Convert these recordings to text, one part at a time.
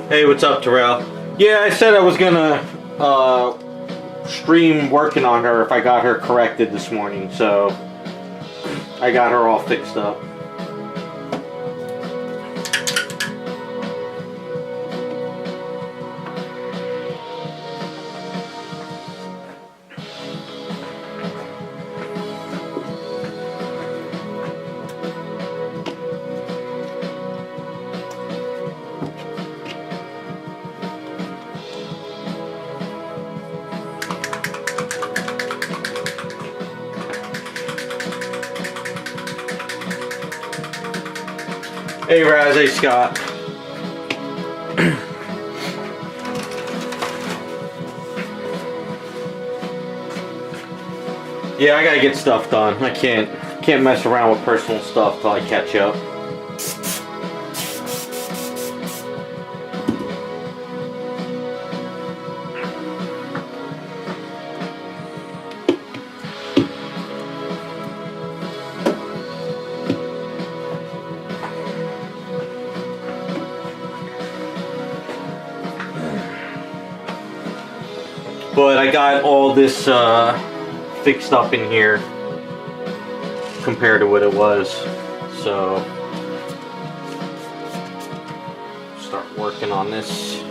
Hey, what's up, Terrell? Yeah, I said I was gonna stream working on her if I got her corrected this morning, so I got her all fixed up. Hey Raz, hey Scott. Yeah, I gotta get stuff done. I can't mess around with personal stuff till I catch up. But I got all this fixed up in here compared to what it was, so start working on this.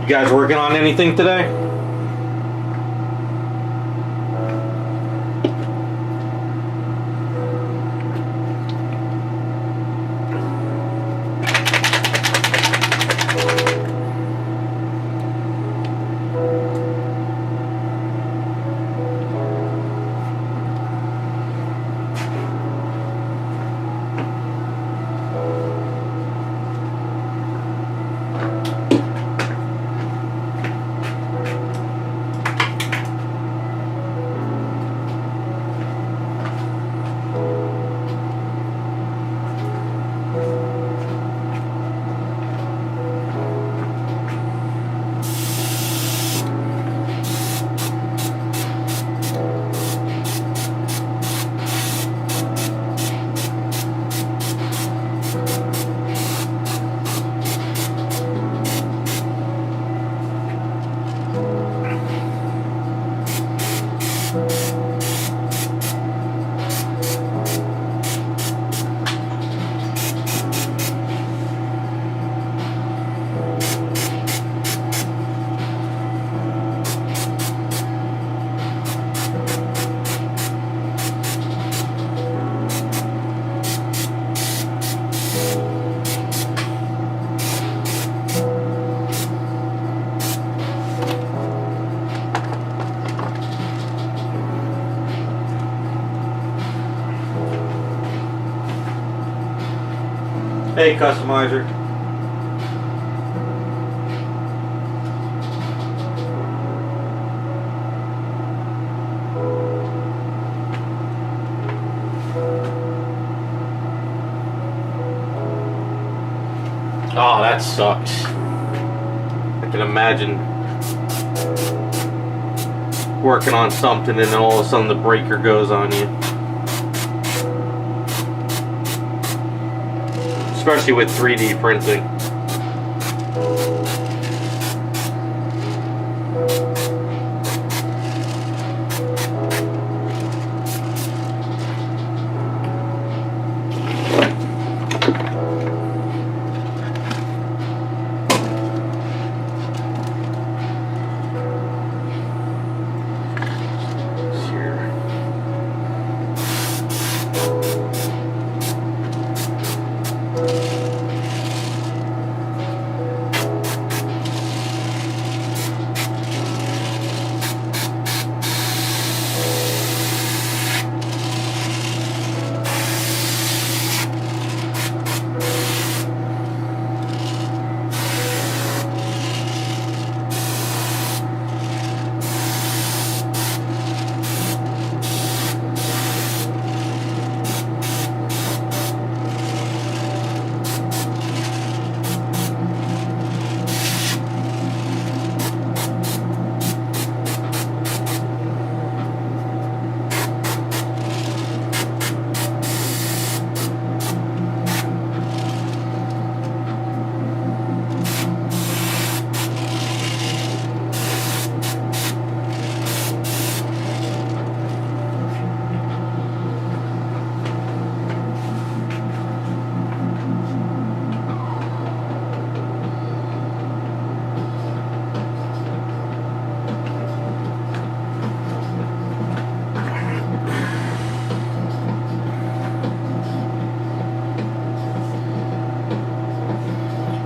You guys working on anything today? Hey, customizer. Oh, that sucks. I can imagine working on something and then all of a sudden the breaker goes on you. Especially with 3D printing.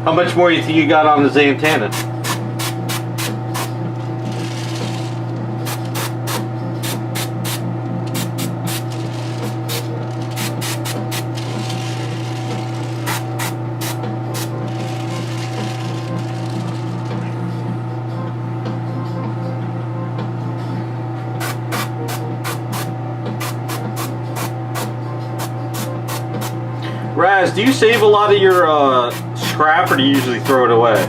How much more you think you got on the Xantana? Raz, do you save a lot of your scrap, or do you usually throw it away?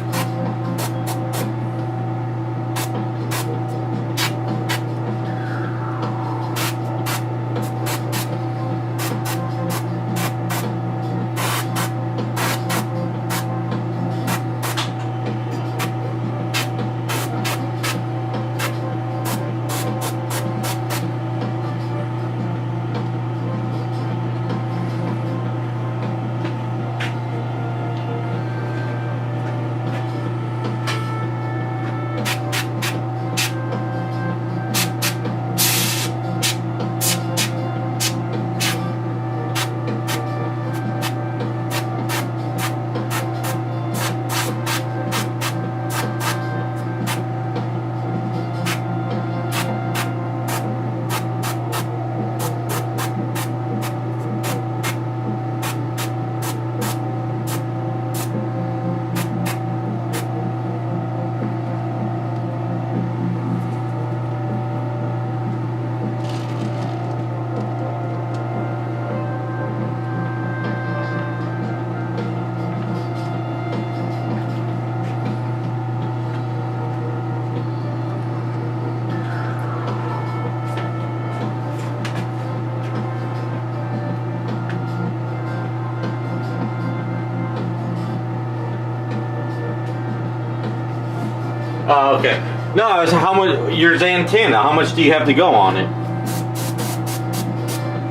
Okay. No, it's how much your Xantana? How much do you have to go on it?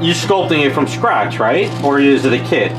You're sculpting it from scratch, right? Or is it a kit?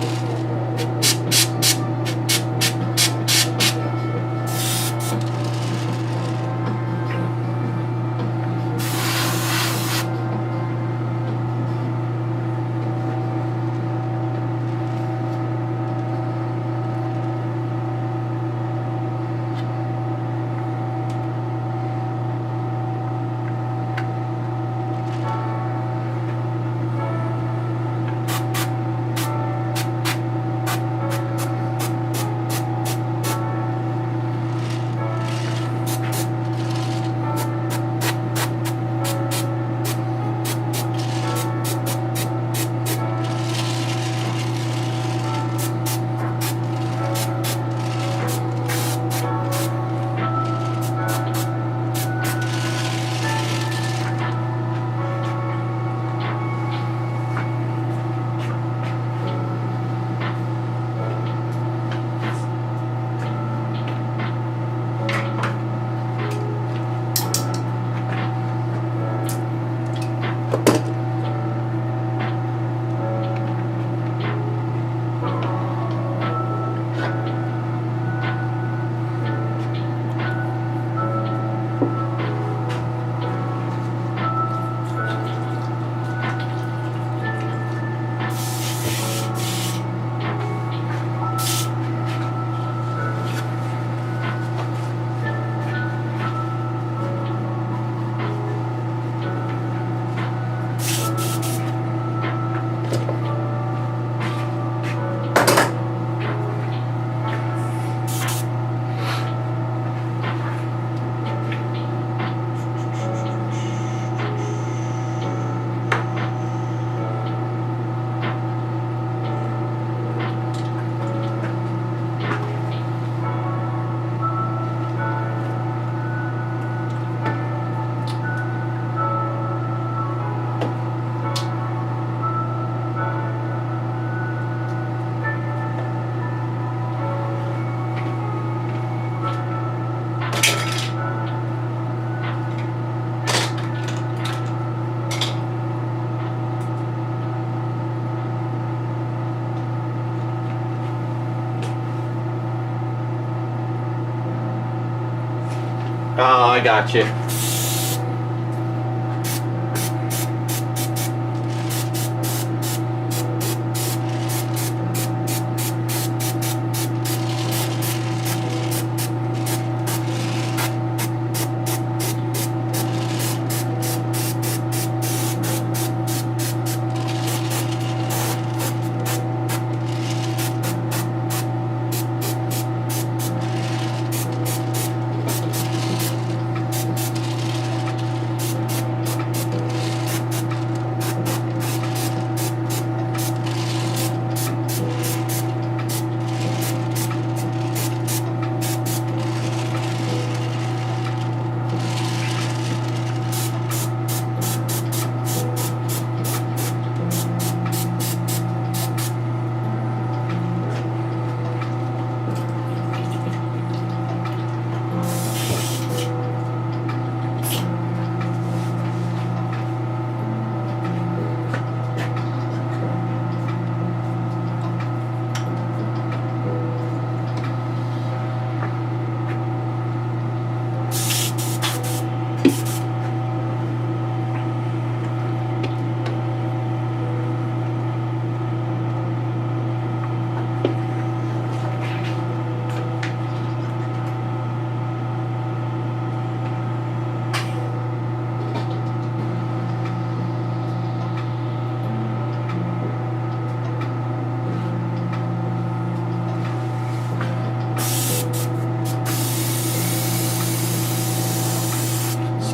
Oh, I got you.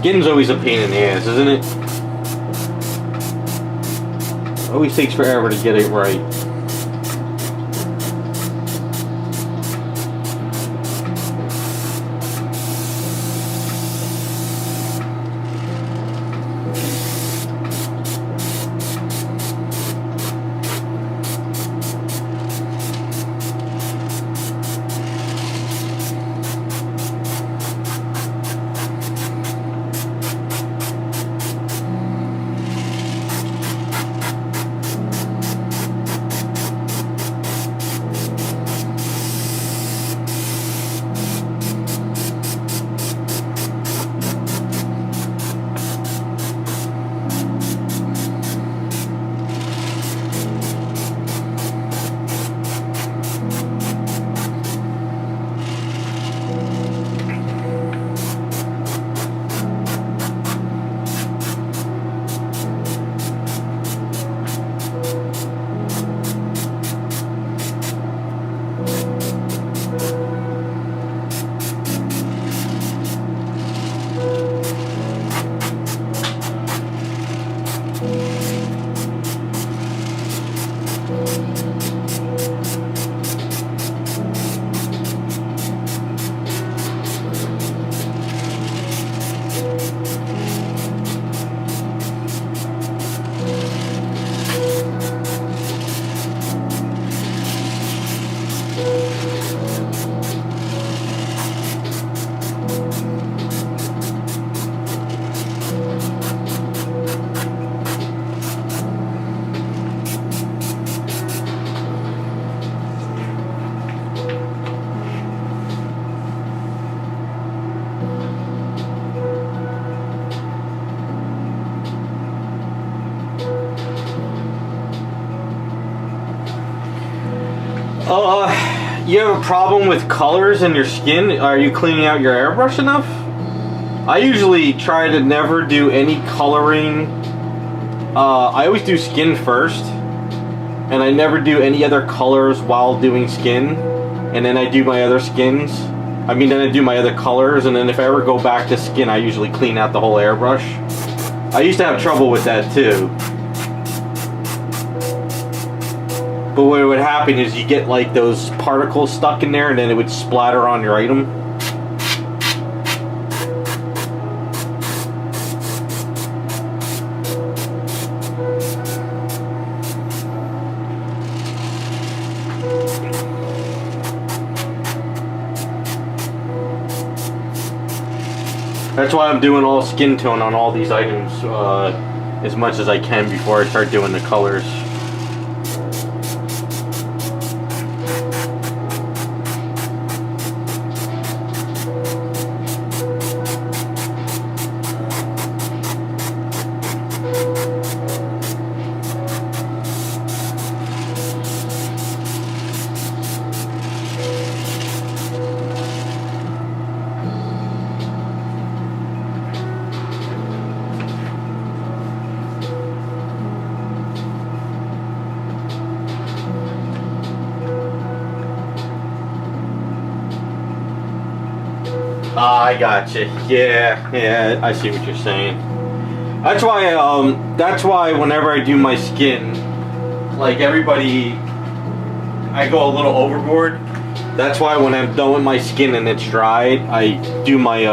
Skin's always a pain in the ass, isn't it? Always takes forever to get it right. You have a problem with colors in your skin? Are you cleaning out your airbrush enough? I usually try to never do any coloring. I always do skin first, and I never do any other colors while doing skin, and then I do my other skins. Then I do my other colors, and then if I ever go back to skin, I usually clean out the whole airbrush. I used to have trouble with that too. But what would happen is you get like those particles stuck in there and then it would splatter on your item. That's why I'm doing all skin tone on all these items as much as I can before I start doing the colors. I gotcha. Yeah, I see what you're saying. That's why whenever I do my skin, like everybody, I go a little overboard. That's why when I'm done with my skin and it's dried, I do my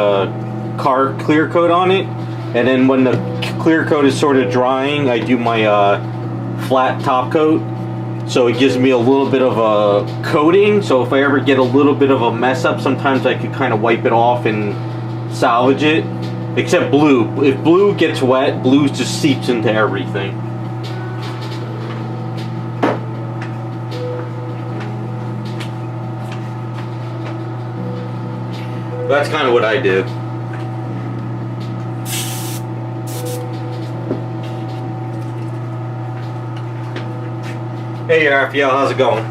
car clear coat on it, and then when the clear coat is sort of drying, I do my flat top coat. So it gives me a little bit of a coating, so if I ever get a little bit of a mess up, sometimes I could kind of wipe it off and salvage it. Except blue. If blue gets wet, blue just seeps into everything. That's kind of what I do. Hey Raphael, how's it going?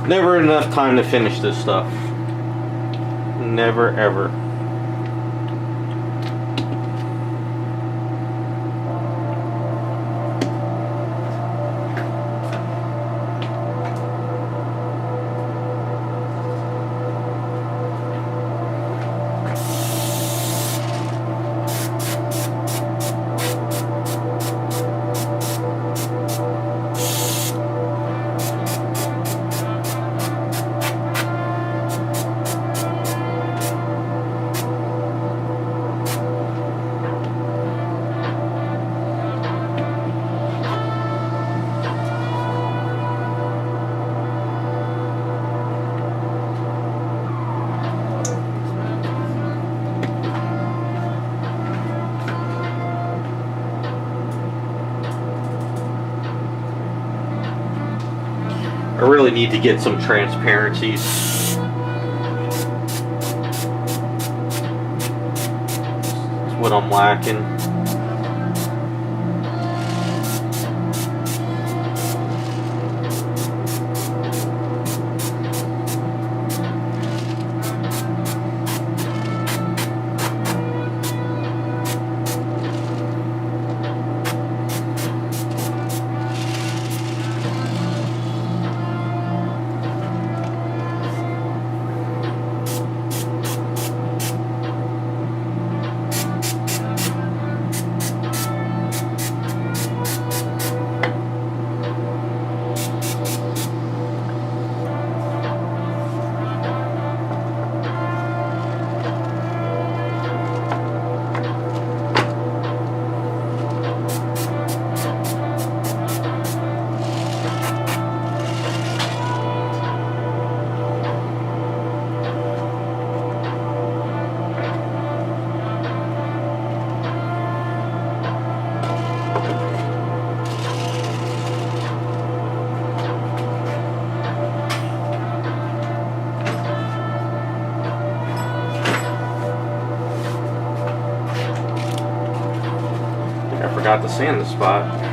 Never enough time to finish this stuff. Never ever. I really need to get some transparencies. That's what I'm lacking. I forgot to sand the spot.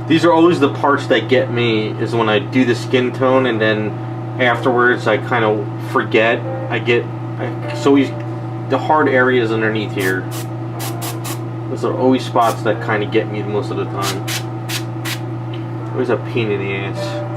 These are always the parts that get me, is when I do the skin tone and then afterwards I kind of forget. It's always the hard areas underneath here. Those are always spots that kind of get me most of the time. Always a pain in the ass.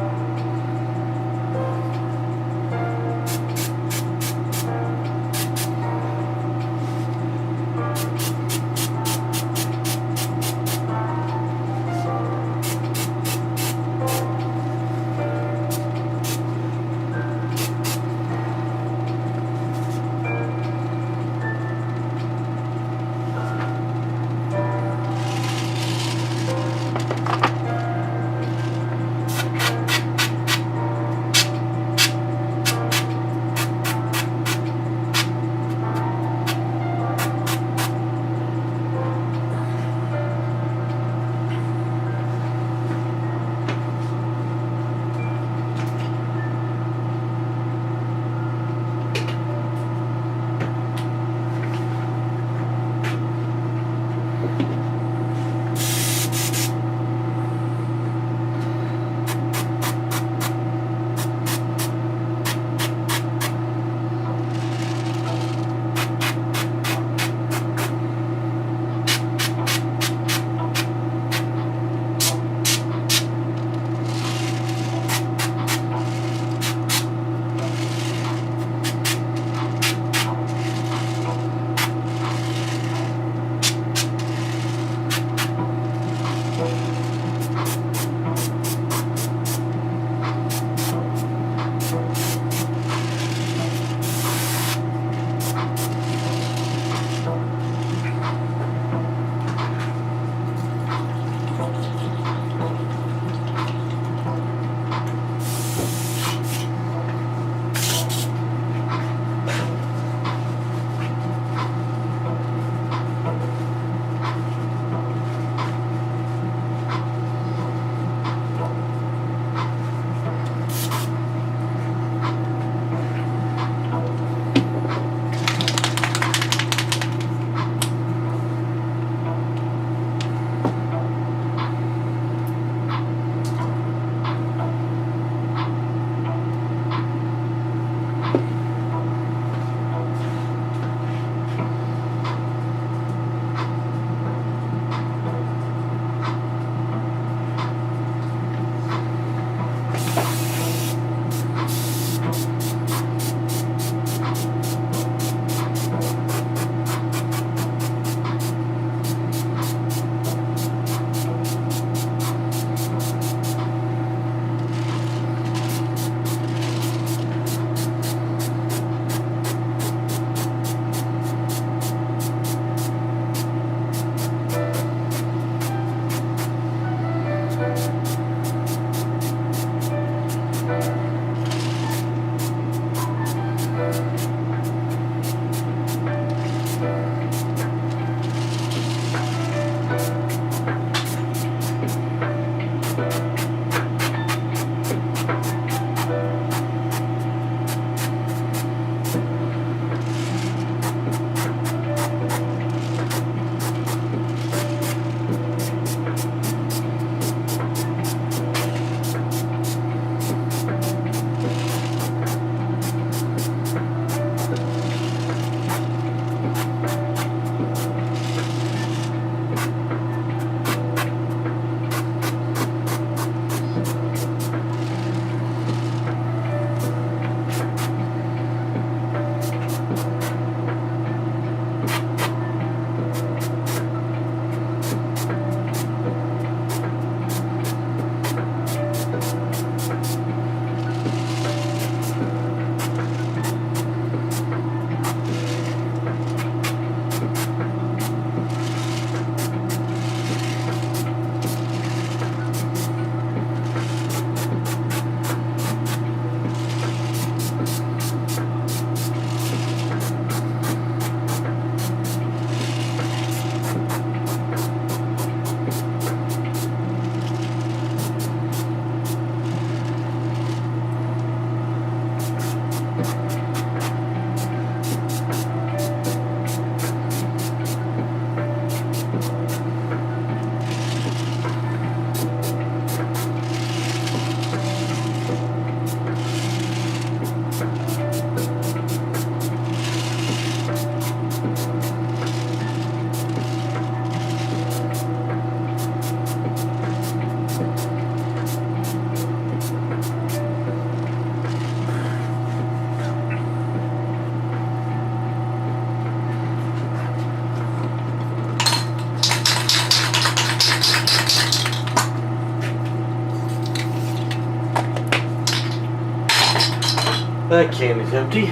That can is empty.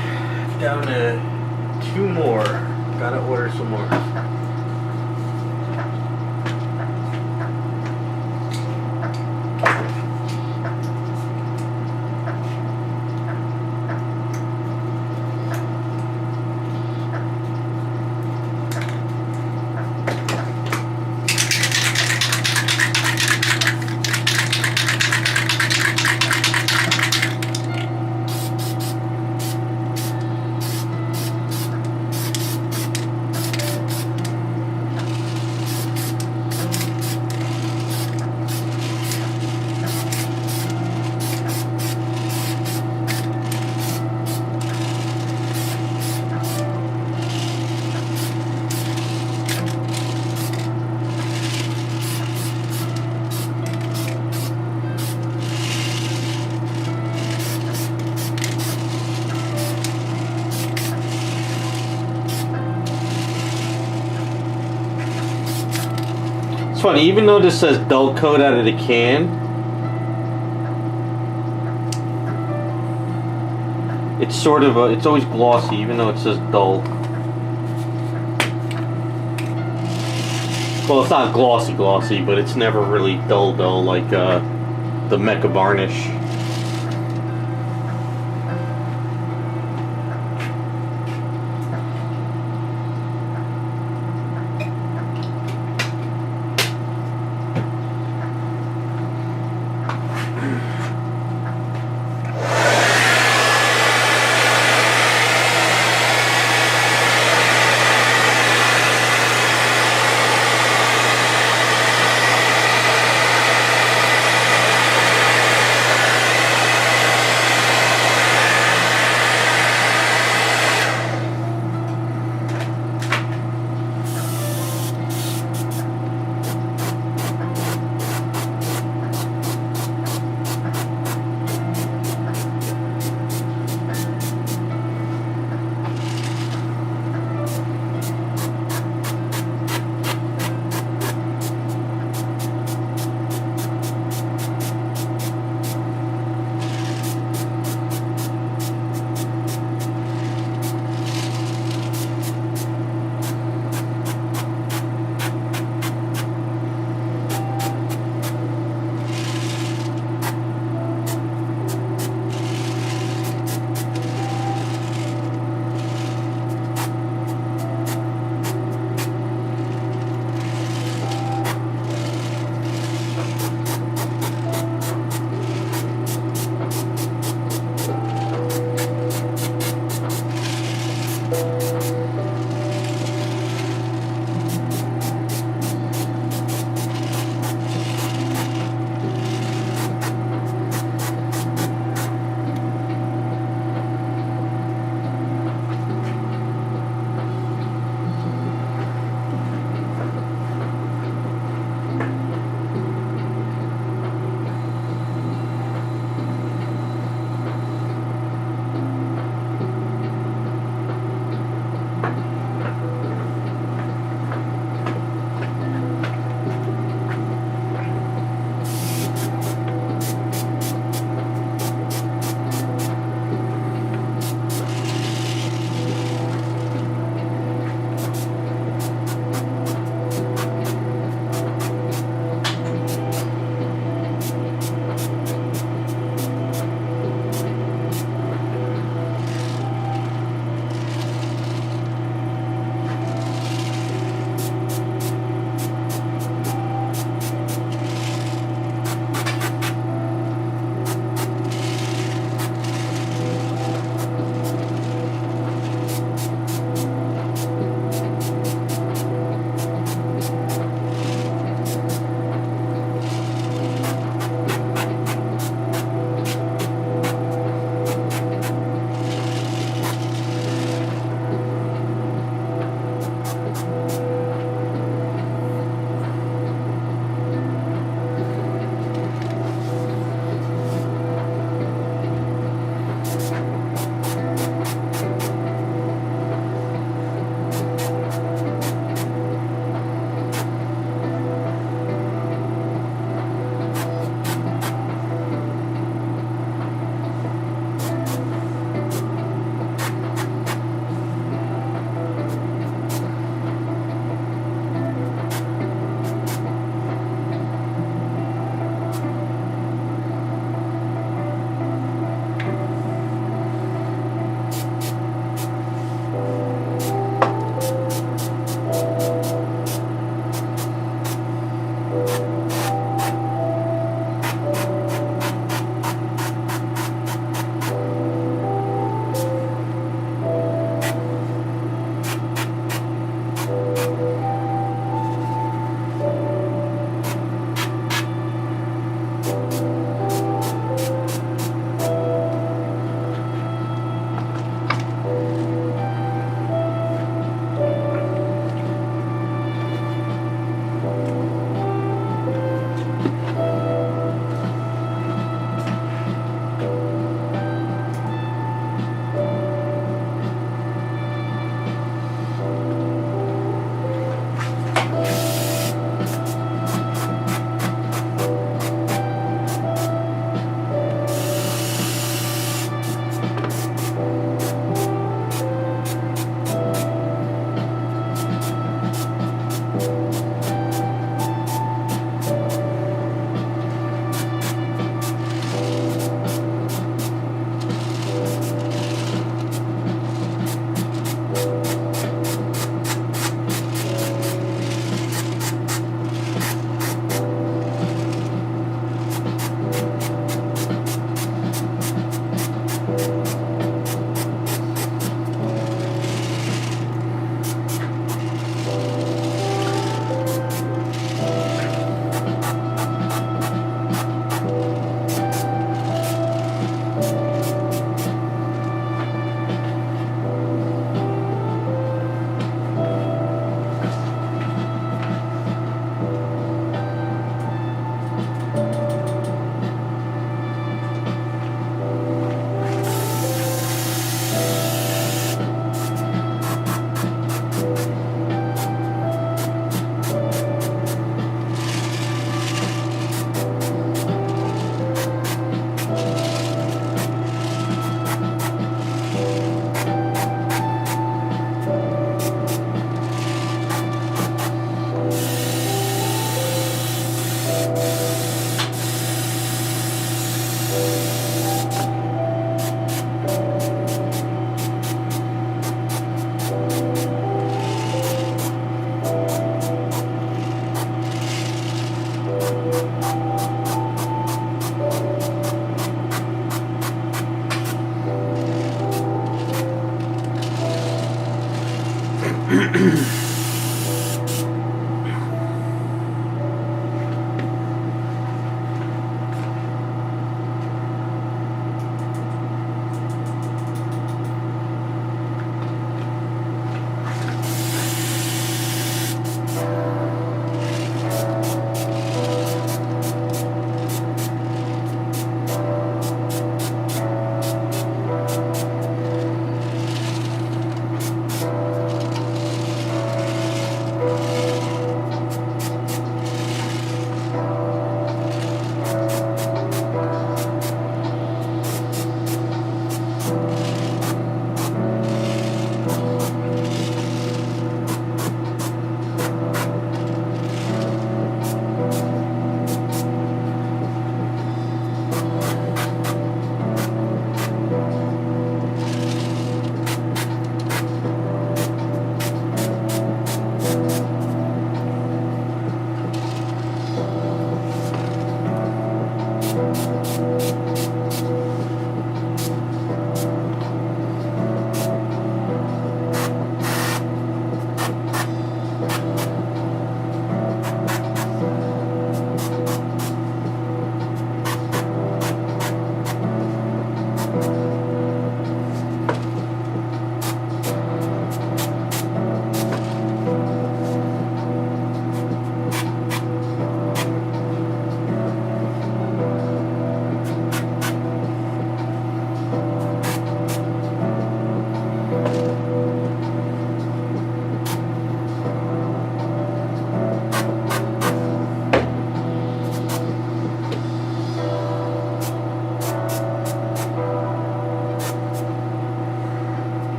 Down to 2 more. Gotta order some more. It's funny, even though this says dull coat out of the can, it's sort of it's always glossy, even though it says dull. Well, it's not glossy, but it's never really dull like the Mecha Varnish.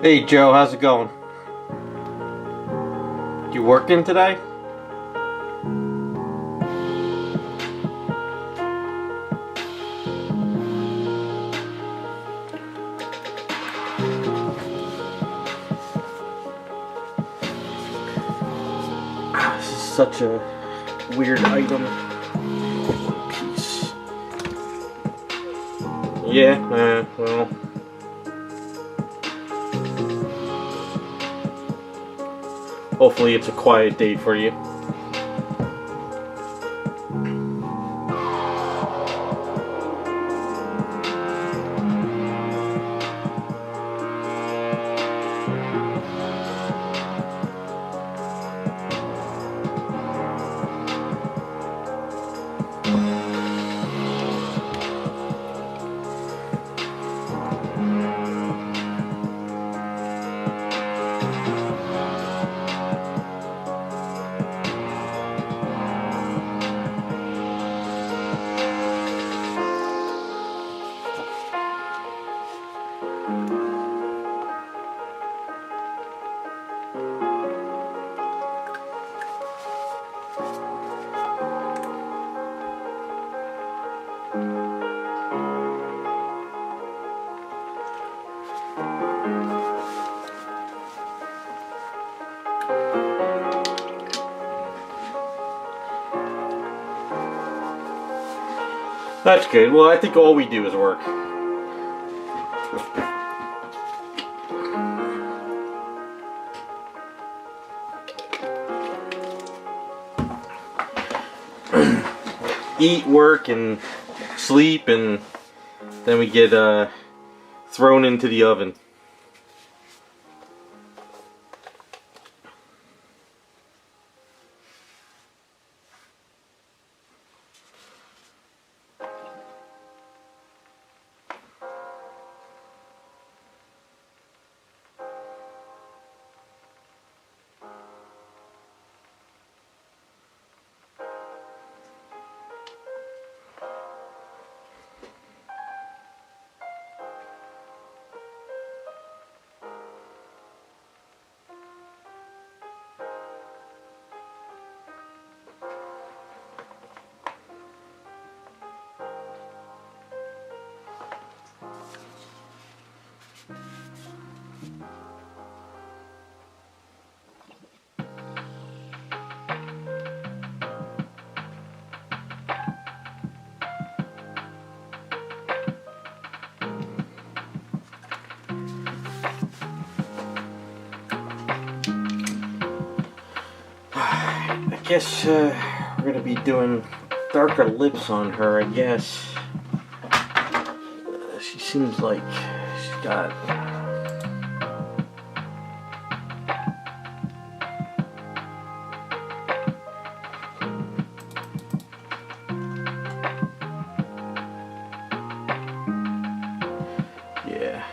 Hey Joe, how's it going? You working today? This is such a weird item. Piece. Yeah, well. Hopefully it's a quiet day for you. That's good. Well, I think all we do is work. Eat, work, and sleep, and then we get thrown into the oven. I guess we're gonna be doing darker lips on her, I guess. She seems like she's got... Yeah.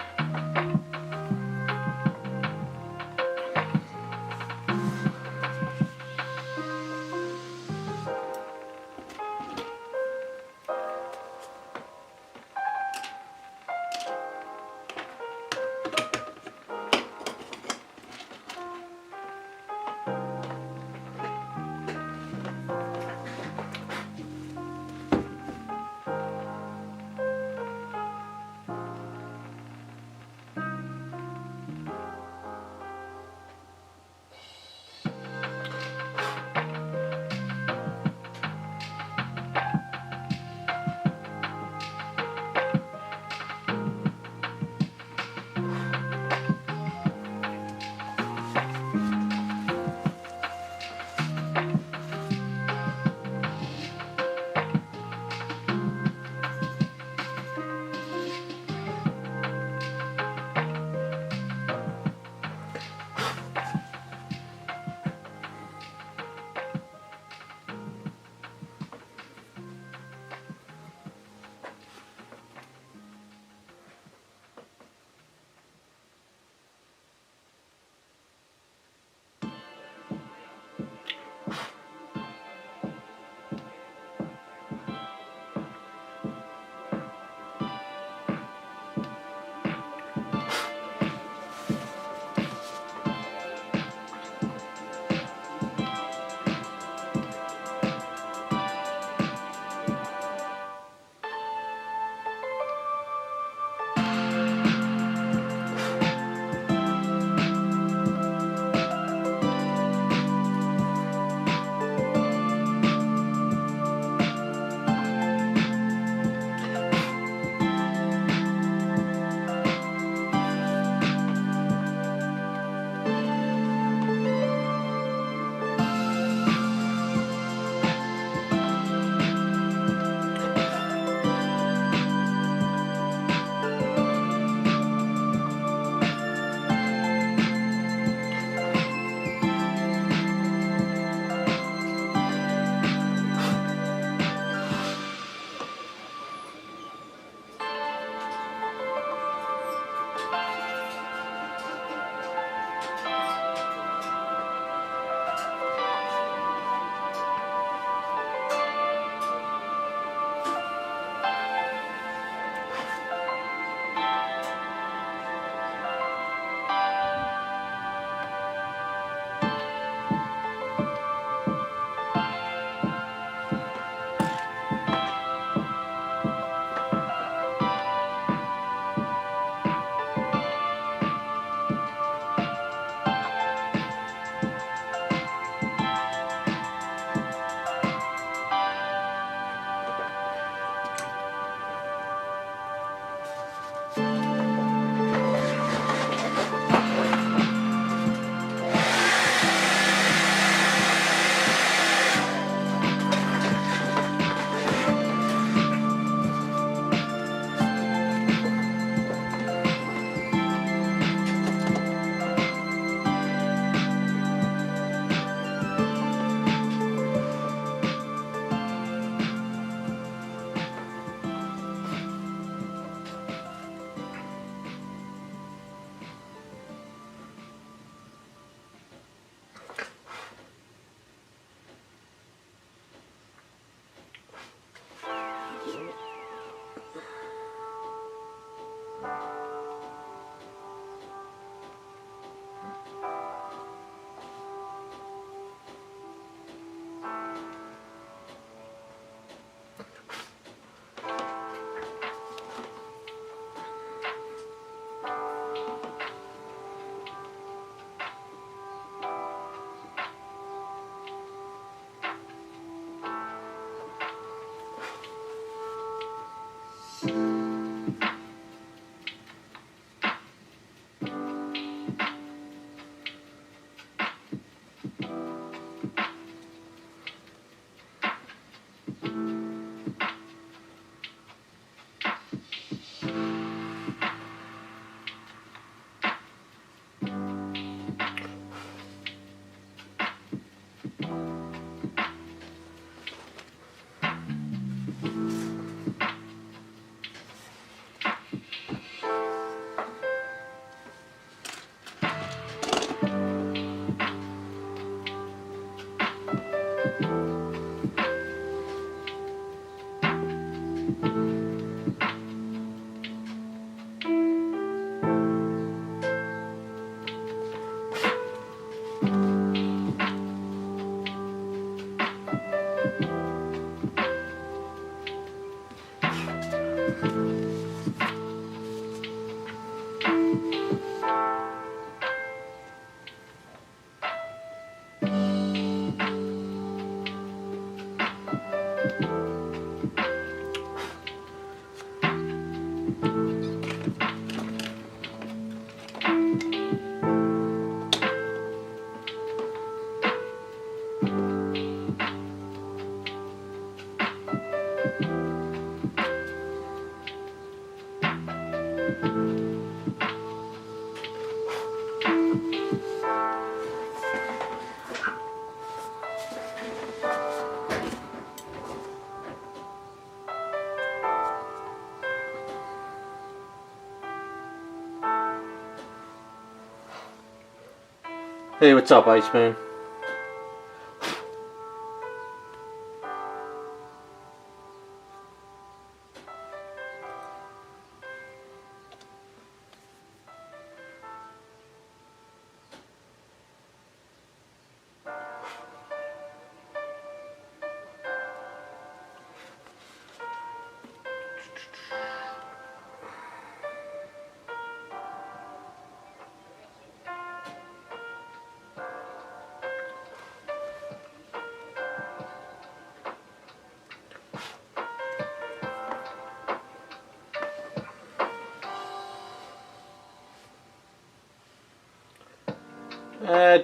Hey, what's up, Iceman?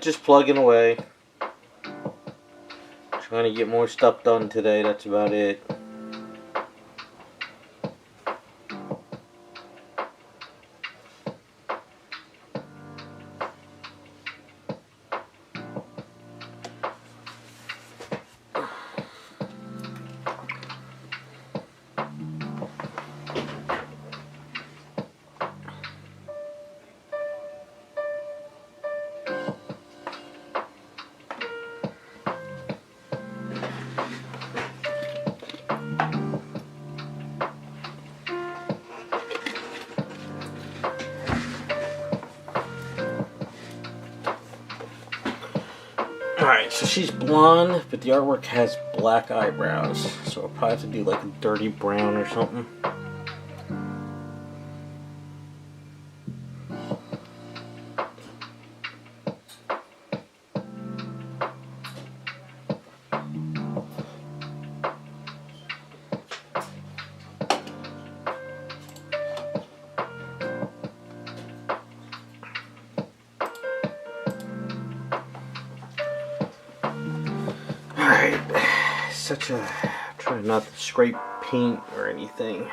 Just plugging away. Trying to get more stuff done today, that's about it. Alright, so she's blonde, but the artwork has black eyebrows. So I'll probably have to do like a dirty brown or something. Such a... try not to scrape paint or anything.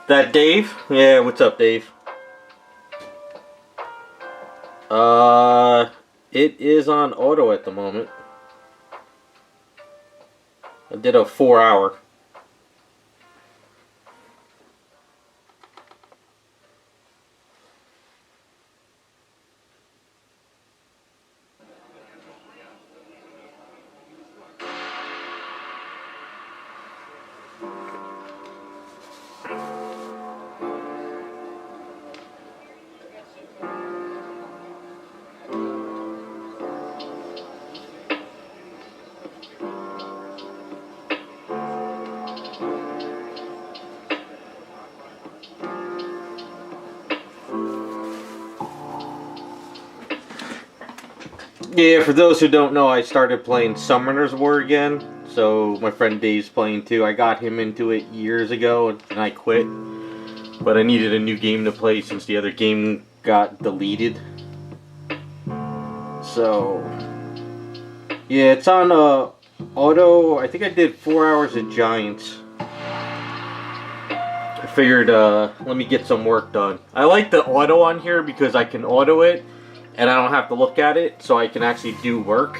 That Dave? Yeah, what's up, Dave? It is on auto at the moment. I did a 4-hour. Yeah, for those who don't know, I started playing Summoner's War again. So my friend Dave's playing too. I got him into it years ago and I quit. But I needed a new game to play since the other game got deleted. So yeah, it's on auto. I think I did 4 hours of Giants. figured, let me get some work done. I like the auto on here because I can auto it and I don't have to look at it, so I can actually do work.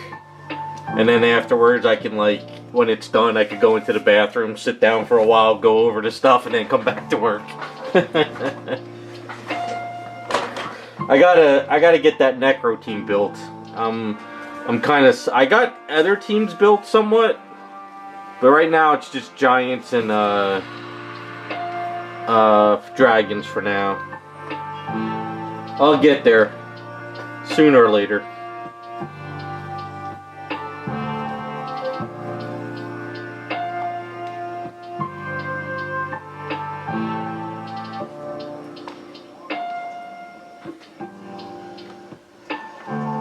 And then afterwards I can, like, when it's done, I could go into the bathroom, sit down for a while, go over the stuff, and then come back to work. I gotta get that necro team built. I'm kind of, I got other teams built somewhat, but right now it's just giants and dragons for now. I'll get there sooner or later.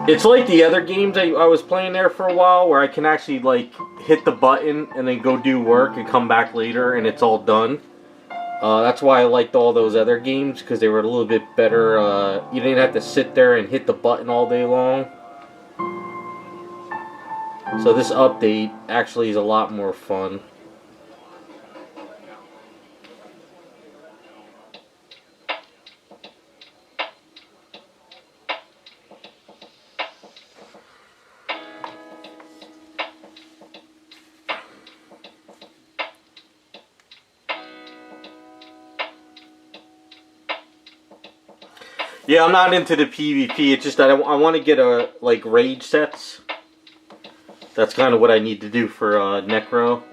It's like the other games I was playing there for a while, where I can actually, like, hit the button and then go do work and come back later and it's all done. That's why I liked all those other games, because they were a little bit better. You didn't have to sit there and hit the button all day long. So this update actually is a lot more fun. Yeah, I'm not into the PvP. It's just that I want to get like rage sets. That's kind of what I need to do for Necro.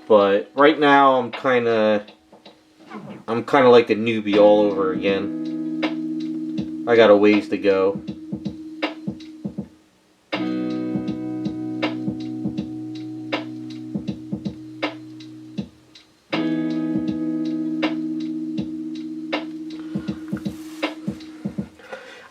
But right now I'm kind of like a newbie all over again. I got a ways to go.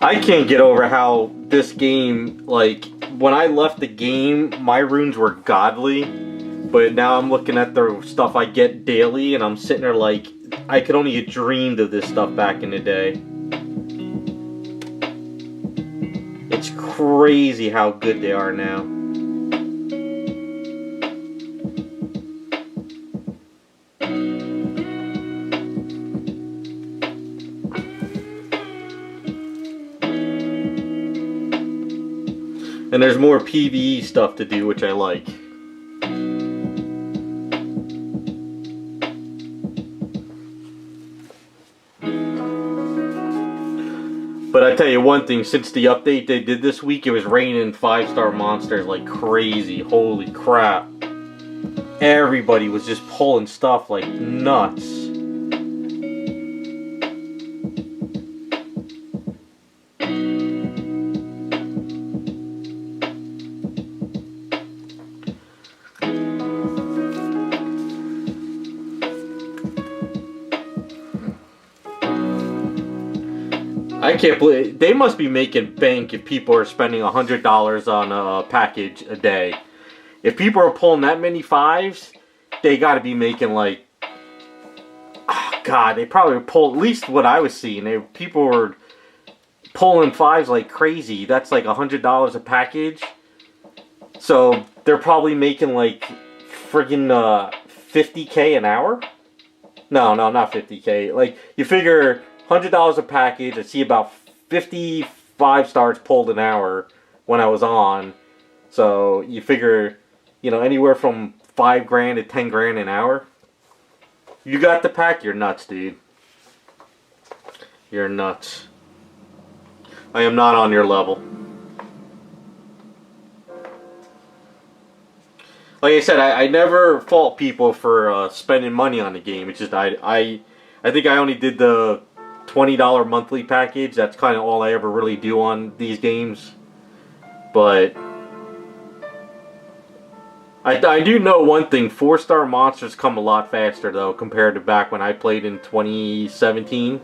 I can't get over how this game, like, when I left the game, my runes were godly, but now I'm looking at the stuff I get daily, and I'm sitting there like, I could only have dreamed of this stuff back in the day. It's crazy how good they are now. And there's more PvE stuff to do, which I like. But I tell you one thing, since the update they did this week, it was raining 5-star monsters like crazy. Holy crap. Everybody was just pulling stuff like nuts. I can't believe they must be making bank if people are spending $100 on a package a day. If people are pulling that many 5s, they got to be making like, oh God, they probably pull at least what I was seeing. People were pulling 5s like crazy. That's like $100 a package. So they're probably making like friggin' 50K an hour. No, not 50K. Like you figure. $100 a package. I see about 55 stars pulled an hour when I was on. So you figure, you know, anywhere from $5 grand to $10 grand an hour. You got the pack, you're nuts, dude. You're nuts. I am not on your level. Like I said, I never fault people for spending money on the game. It's just I think I only did the $20 monthly package. That's kind of all I ever really do on these games. But I do know one thing. 4-star monsters come a lot faster though compared to back when I played in 2017.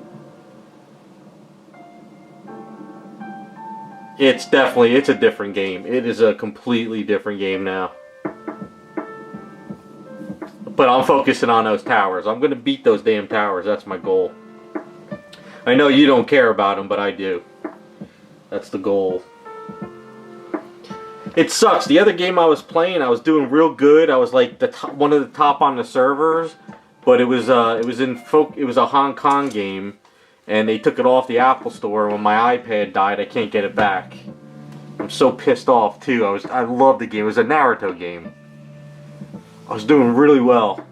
It's a different game. It is a completely different game now. But I'm focusing on those towers. I'm going to beat those damn towers. That's my goal. I know you don't care about them, but I do. That's the goal. It sucks. The other game I was playing, I was doing real good. I was like one of the top on the servers. but it was a Hong Kong game, and they took it off the Apple Store. When my iPad died, I can't get it back. I'm so pissed off too. I loved the game. It was a Naruto game. I was doing really well,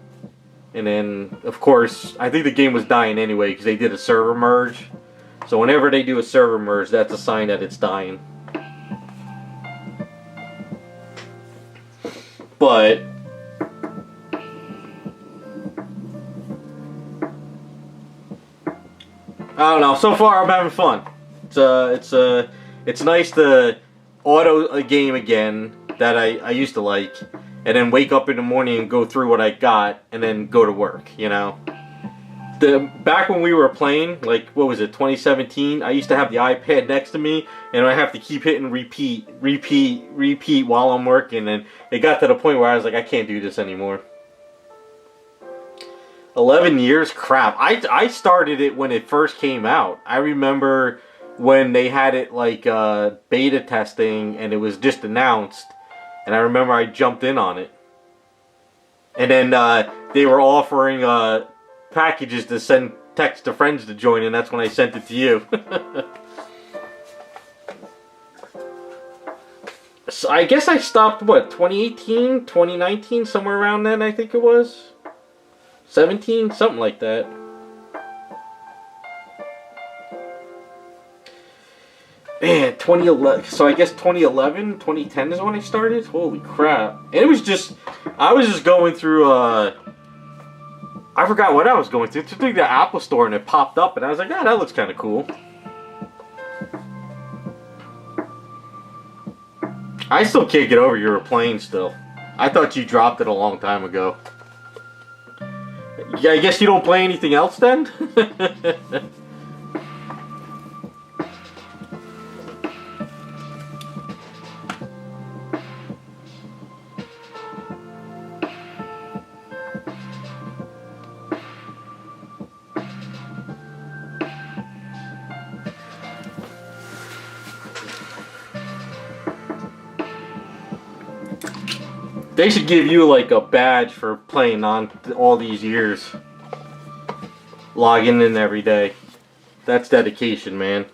and then of course I think the game was dying anyway because they did a server merge. So whenever they do a server merge, that's a sign that it's dying. But I don't know. So far, I'm having fun. It's nice to auto a game again that I used to like, and then wake up in the morning and go through what I got, and then go to work. You know, back when we were playing, like what was it, 2017? I used to have the iPad next to me, and I have to keep hitting repeat while I'm working, and it got to the point where I was like, I can't do this anymore. 11 years? Crap. I started it when it first came out. I remember when they had it like beta testing and it was just announced. And I remember I jumped in on it. And then they were offering packages to send text to friends to join, and that's when I sent it to you. So I guess I stopped, what, 2018, 2019, somewhere around then I think it was? 17? Something like that. Man, 2011. So I guess 2011, 2010 is when I started? Holy crap. And it was just, I was just going through, I forgot what I was going through. Through the Apple Store, and it popped up, and I was like, ah, that looks kind of cool. I still can't get over you were playing still. I thought you dropped it a long time ago. Yeah, I guess you don't play anything else then? They should give you like a badge for playing on all these years. Logging in every day. That's dedication, man.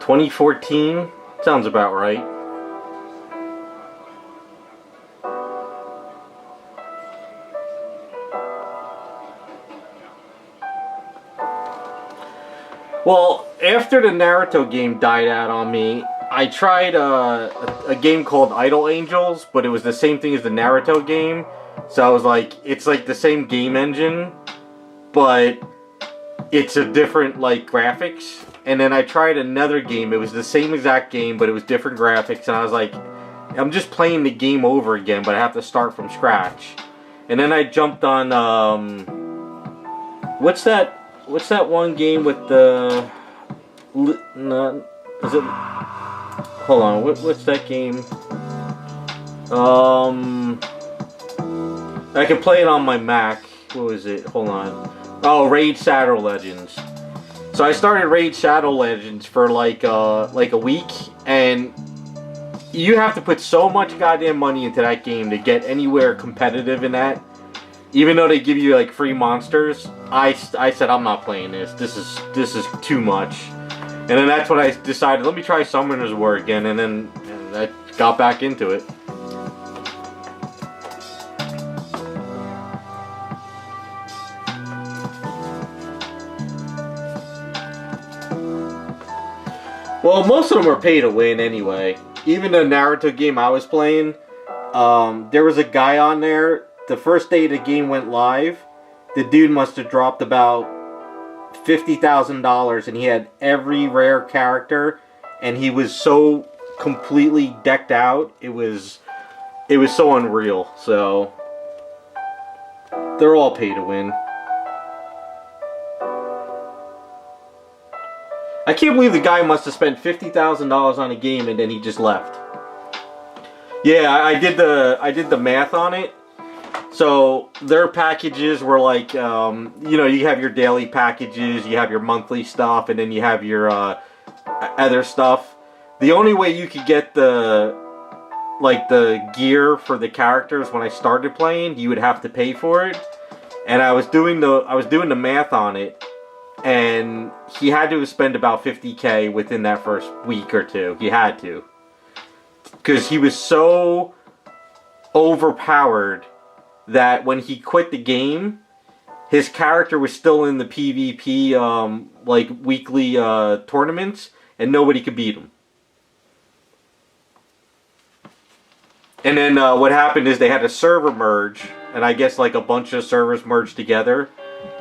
$2014 sounds about right. Well, after the Naruto game died out on me, I tried a game called Idle Angels, but it was the same thing as the Naruto game. So I was like, it's like the same game engine, but it's a different like graphics. And then I tried another game. It was the same exact game, but it was different graphics. And I was like, I'm just playing the game over again, but I have to start from scratch. And then I jumped on, what's that one game with the, no, is it, hold on, what's that game? I can play it on my Mac. What was it? Hold on. Oh, Raid Shadow Legends. So I started Raid Shadow Legends for like a week, and you have to put so much goddamn money into that game to get anywhere competitive in that. Even though they give you like free monsters, I said I'm not playing this. This is too much. And then that's when I decided, let me try Summoner's War again, and then I got back into it. Well, most of them are pay to win anyway. Even the Naruto game I was playing, there was a guy on there, the first day the game went live, the dude must have dropped about $50,000, and he had every rare character, and he was so completely decked out, it was so unreal. So they're all pay to win. I can't believe the guy must have spent $50,000 on a game and then he just left. Yeah, I did the math on it. So their packages were like, you know, you have your daily packages, you have your monthly stuff, and then you have your other stuff. The only way you could get the gear for the characters when I started playing, you would have to pay for it. And I was doing the math on it, and he had to spend about $50K within that first week or two. He had to, because he was so overpowered that when he quit the game, his character was still in the PvP like weekly tournaments, and nobody could beat him. And then what happened is they had a server merge, and I guess like a bunch of servers merged together,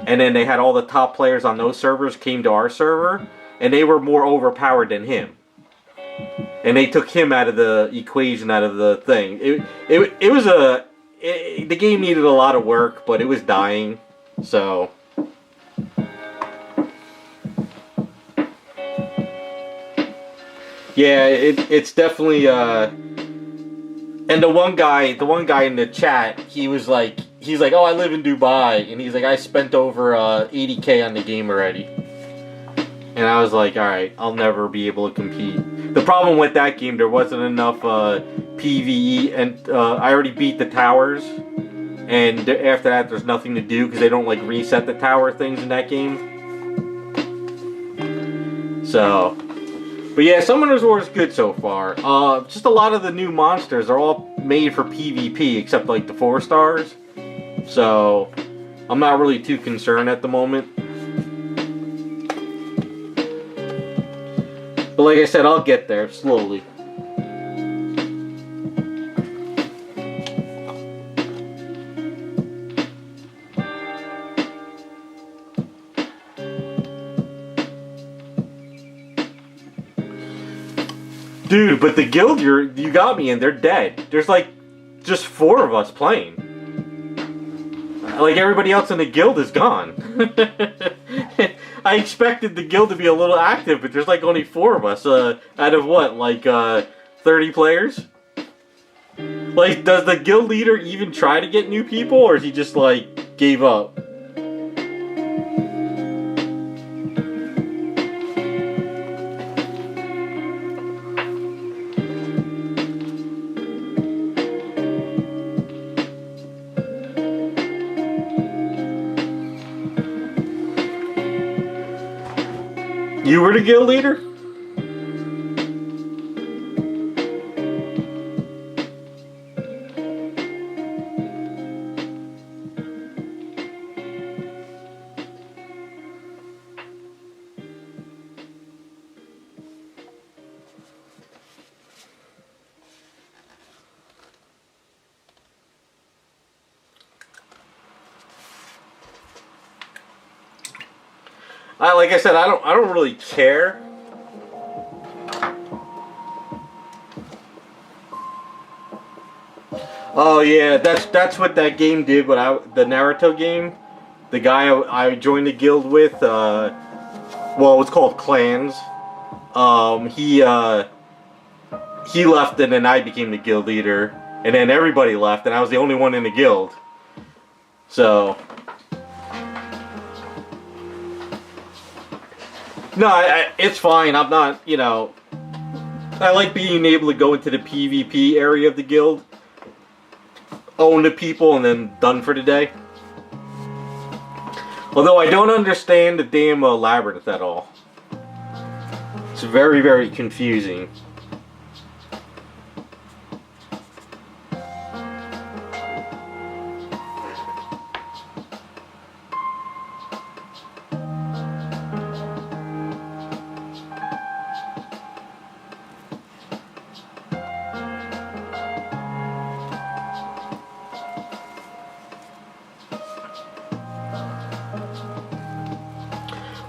and then they had all the top players on those servers came to our server, and they were more overpowered than him. And they took him out of the equation, out of the thing. It was the game needed a lot of work, but it was dying, so. Yeah, it's definitely, and the one guy in the chat, he's like, oh, I live in Dubai, and he's like, I spent over 80K on the game already. And I was like, alright, I'll never be able to compete. The problem with that game, there wasn't enough PvE, and I already beat the towers, and after that there's nothing to do, because they don't like reset the tower things in that game. So, but yeah, Summoner's War is good so far. Just a lot of the new monsters are all made for PvP, except like the 4 stars. So, I'm not really too concerned at the moment. But like I said, I'll get there slowly. Dude, but the guild you got me in, they're dead. There's like just 4 of us playing. Like everybody else in the guild is gone. I expected the guild to be a little active, but there's like only 4 of us out of what, like 30 players? Like, does the guild leader even try to get new people, or is he just like gave up? You were the guild leader? Like I said, I don't really care. Oh yeah, that's what that game did. The Naruto game, the guy I joined the guild with, well, it's called Clans. He left, and then I became the guild leader, and then everybody left, and I was the only one in the guild. So. No, it's fine. I'm not, you know, I like being able to go into the PvP area of the guild, own the people, and then done for the day. Although I don't understand the damn labyrinth at all. It's very, very confusing.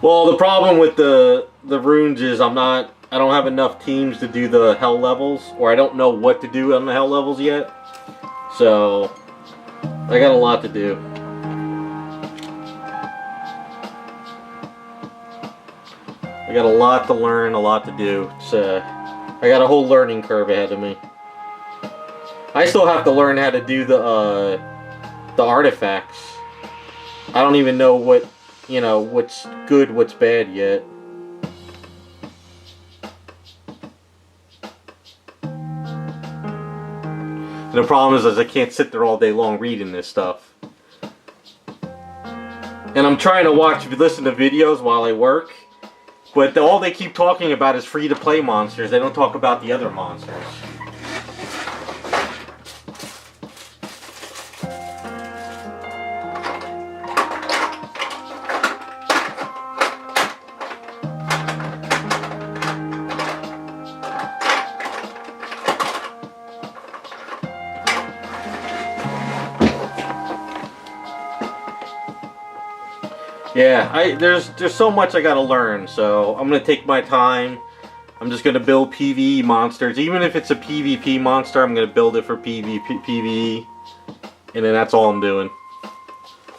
Well, the problem with the runes is I don't have enough teams to do the hell levels, or I don't know what to do on the hell levels yet. So, I got a lot to do. I got a lot to learn, a lot to do. It's, I got a whole learning curve ahead of me. I still have to learn how to do the artifacts. I don't even know what, you know, what's good, what's bad yet. And the problem is I can't sit there all day long reading this stuff. And I'm trying to listen to videos while I work, but all they keep talking about is free-to-play monsters. They don't talk about the other monsters. Yeah, there's so much I gotta learn, so I'm gonna take my time. I'm just gonna build PvE monsters. Even if it's a PvP monster, I'm gonna build it for PvE. And then that's all I'm doing.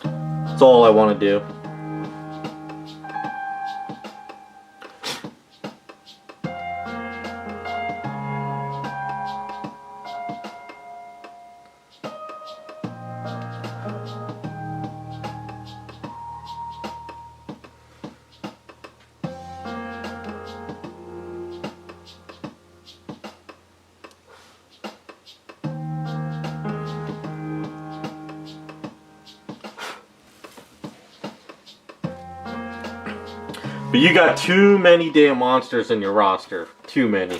That's all I wanna do. But you got too many damn monsters in your roster. Too many.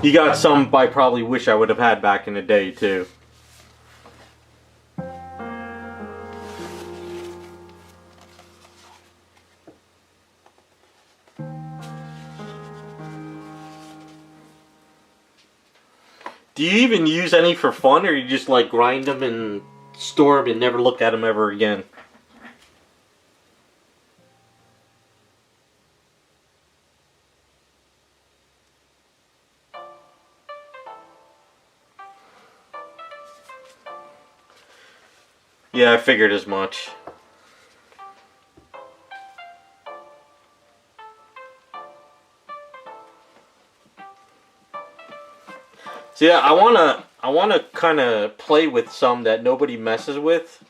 You got some I probably wish I would have had back in the day, too. Do you even use any for fun, or you just like grind them and store them and never look at them ever again? Yeah, I figured as much. So yeah, I wanna kind of play with some that nobody messes with,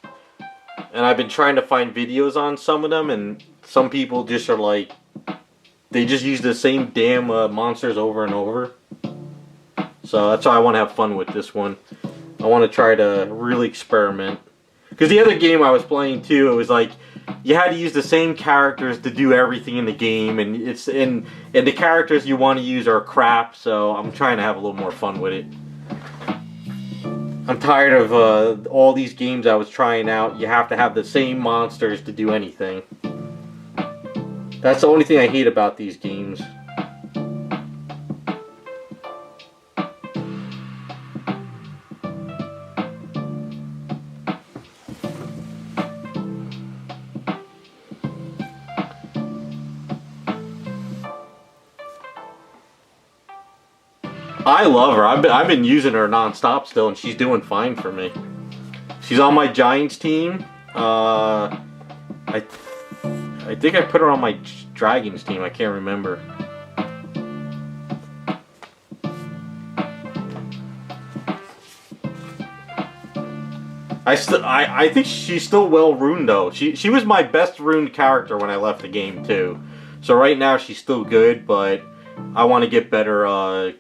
and I've been trying to find videos on some of them, and some people just are like, they just use the same damn monsters over and over. So that's why I want to have fun with this one. I want to try to really experiment. Because the other game I was playing too, it was like you had to use the same characters to do everything in the game, and the characters you want to use are crap. So I'm trying to have a little more fun with it. I'm tired of all these games I was trying out. You have to have the same monsters to do anything. That's the only thing I hate about these games. I love her. I've been using her non-stop still, and she's doing fine for me. She's on my Giants team. I think I put her on my Dragons team. I can't remember. I think she's still well runed though. She was my best runed character when I left the game too. So right now she's still good, but I want to get better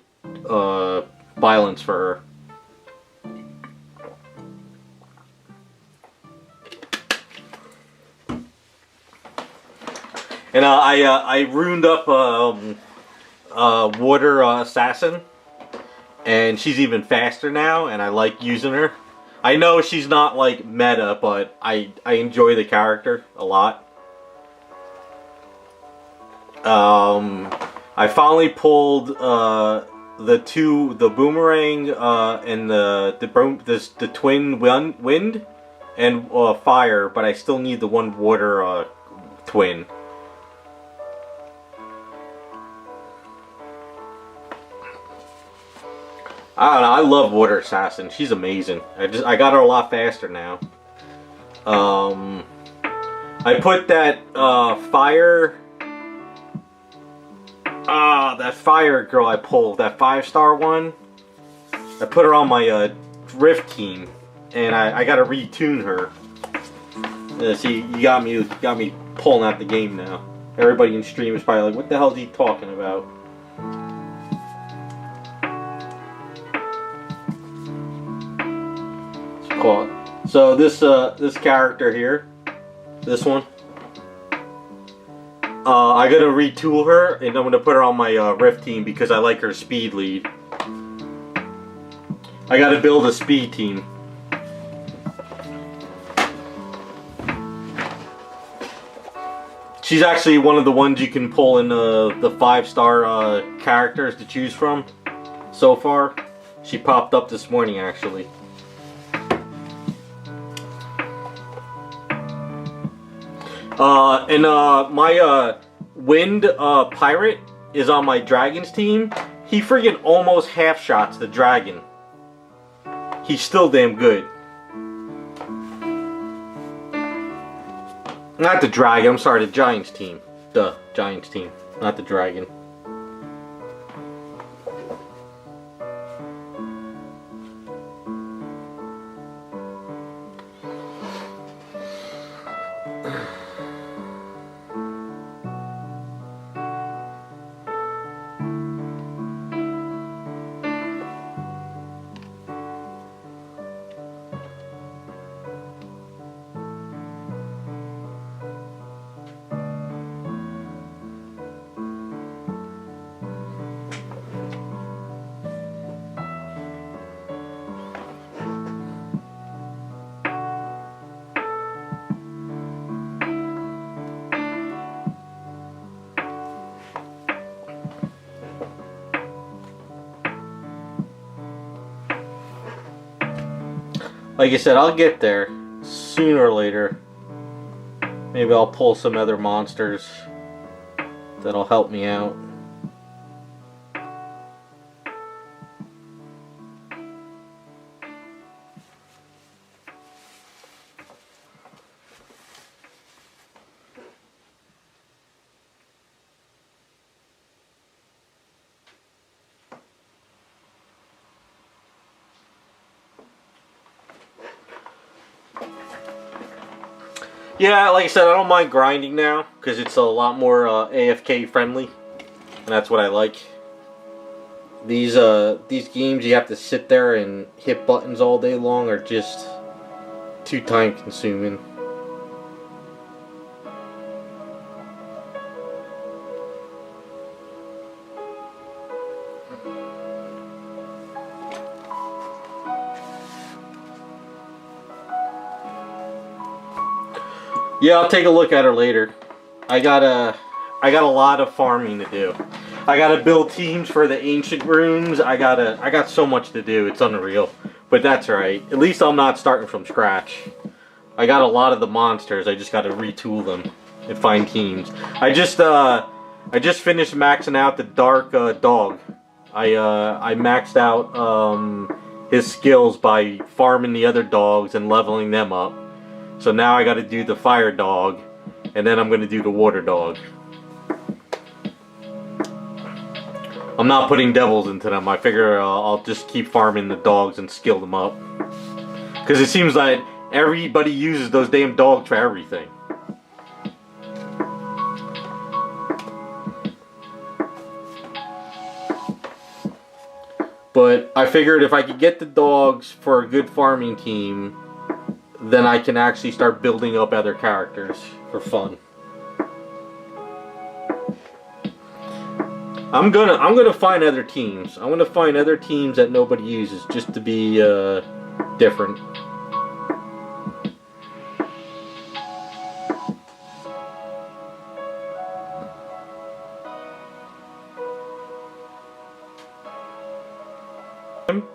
violence for her. And I ruined up Water Assassin, and she's even faster now, and I like using her. I know she's not like meta, but I enjoy the character a lot. I finally pulled the boomerang and the twin wind and fire, but I still need the one water twin. I don't know, I love Water Assassin. She's amazing. I got her a lot faster now. I I put that that fire girl I pulled, that 5-star one. I put her on my Rift team, and I gotta retune her. See, you got me pulling out the game now. Everybody in stream is probably like, "What the hell is he talking about?" Cool. So this character here, this one, I gotta retool her, and I'm gonna put her on my Rift team because I like her speed lead. I gotta build a speed team. She's actually one of the ones you can pull in the 5-star characters to choose from so far. She popped up this morning actually. My Wind Pirate is on my Dragon's team. He friggin' almost half shots the dragon. He's still damn good. Not the dragon, I'm sorry, the Giants team. The Giants team, not the dragon. Like I said, I'll get there sooner or later. Maybe I'll pull some other monsters that'll help me out. Yeah, like I said, I don't mind grinding now because it's a lot more AFK friendly, and that's what I like. These games you have to sit there and hit buttons all day long are just too time consuming. Yeah, I'll take a look at her later. I got a lot of farming to do. I gotta build teams for the ancient rooms. I got so much to do. It's unreal, but that's alright. At least I'm not starting from scratch. I got a lot of the monsters. I just gotta retool them and find teams. I just finished maxing out the dark dog. I maxed out his skills by farming the other dogs and leveling them up. So now I got to do the fire dog, and then I'm going to do the water dog. I'm not putting devils into them. I figure I'll just keep farming the dogs and skill them up. Because it seems like everybody uses those damn dogs for everything. But I figured if I could get the dogs for a good farming team, then I can actually start building up other characters for fun. I'm gonna find other teams. I'm gonna find other teams that nobody uses just to be different.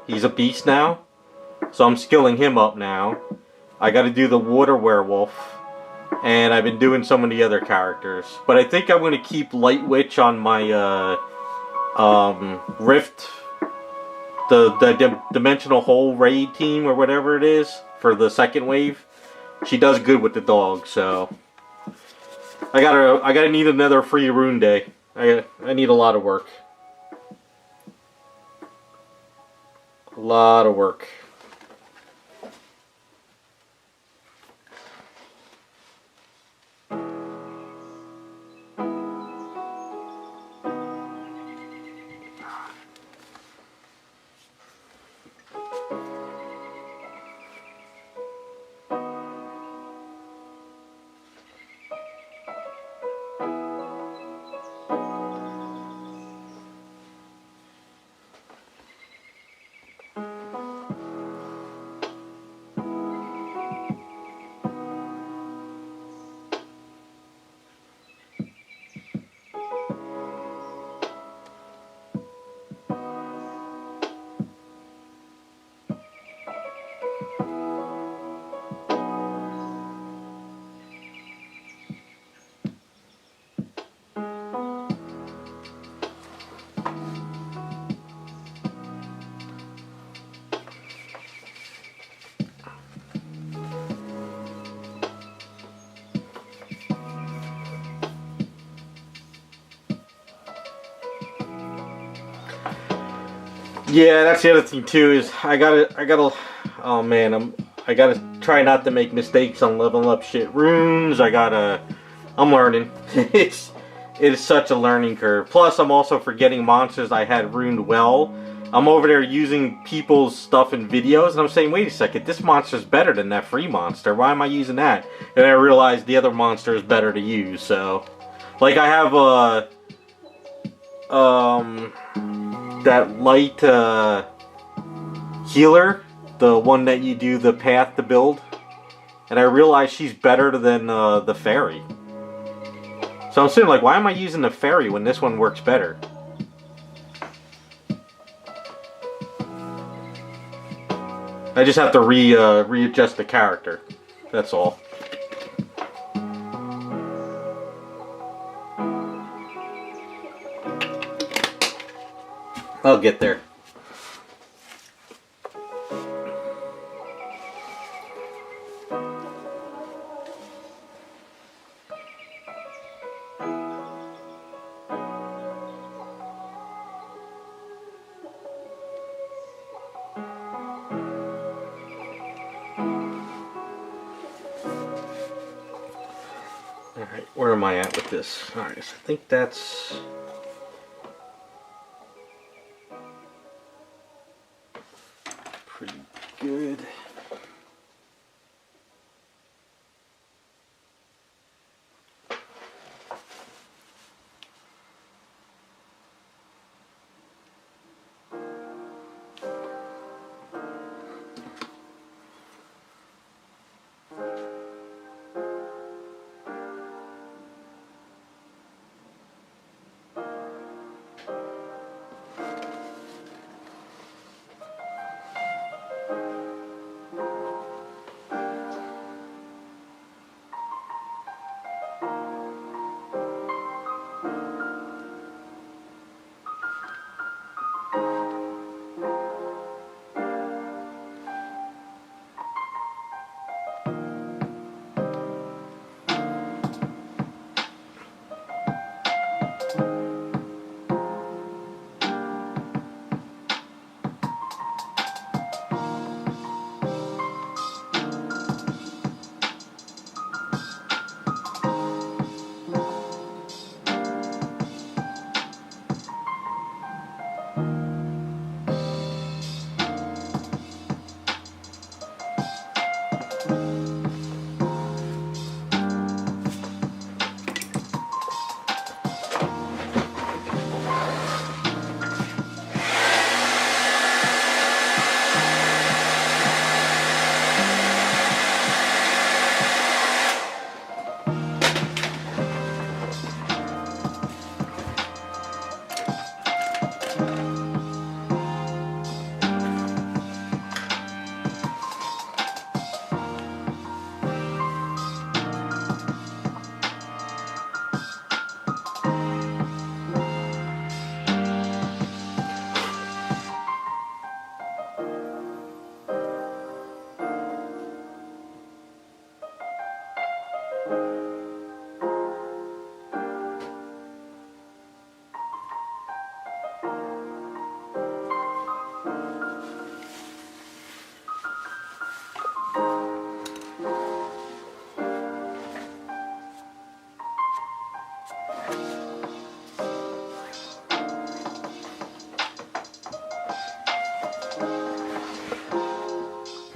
He's a beast now, so I'm skilling him up now. I got to do the water werewolf, and I've been doing some of the other characters. But I think I'm going to keep Light Witch on my Rift, the Dimensional Hole raid team or whatever it is for the second wave. She does good with the dog, so I gotta need another free rune day. I need a lot of work. A lot of work. Yeah, that's the other thing too, is I gotta, oh man, I gotta try not to make mistakes on leveling up shit runes. I'm learning. It is such a learning curve. Plus, I'm also forgetting monsters I had runed well. I'm over there using people's stuff in videos, and I'm saying, wait a second, this monster's better than that free monster. Why am I using that? And I realized the other monster is better to use, so. Like, I have that light healer, the one that you do the path to build, and I realized she's better than the fairy. So I'm sitting like, why am I using the fairy when this one works better? I just have to readjust the character. That's all. I'll get there. Alright, where am I at with this? Alright, so I think that's... pretty good.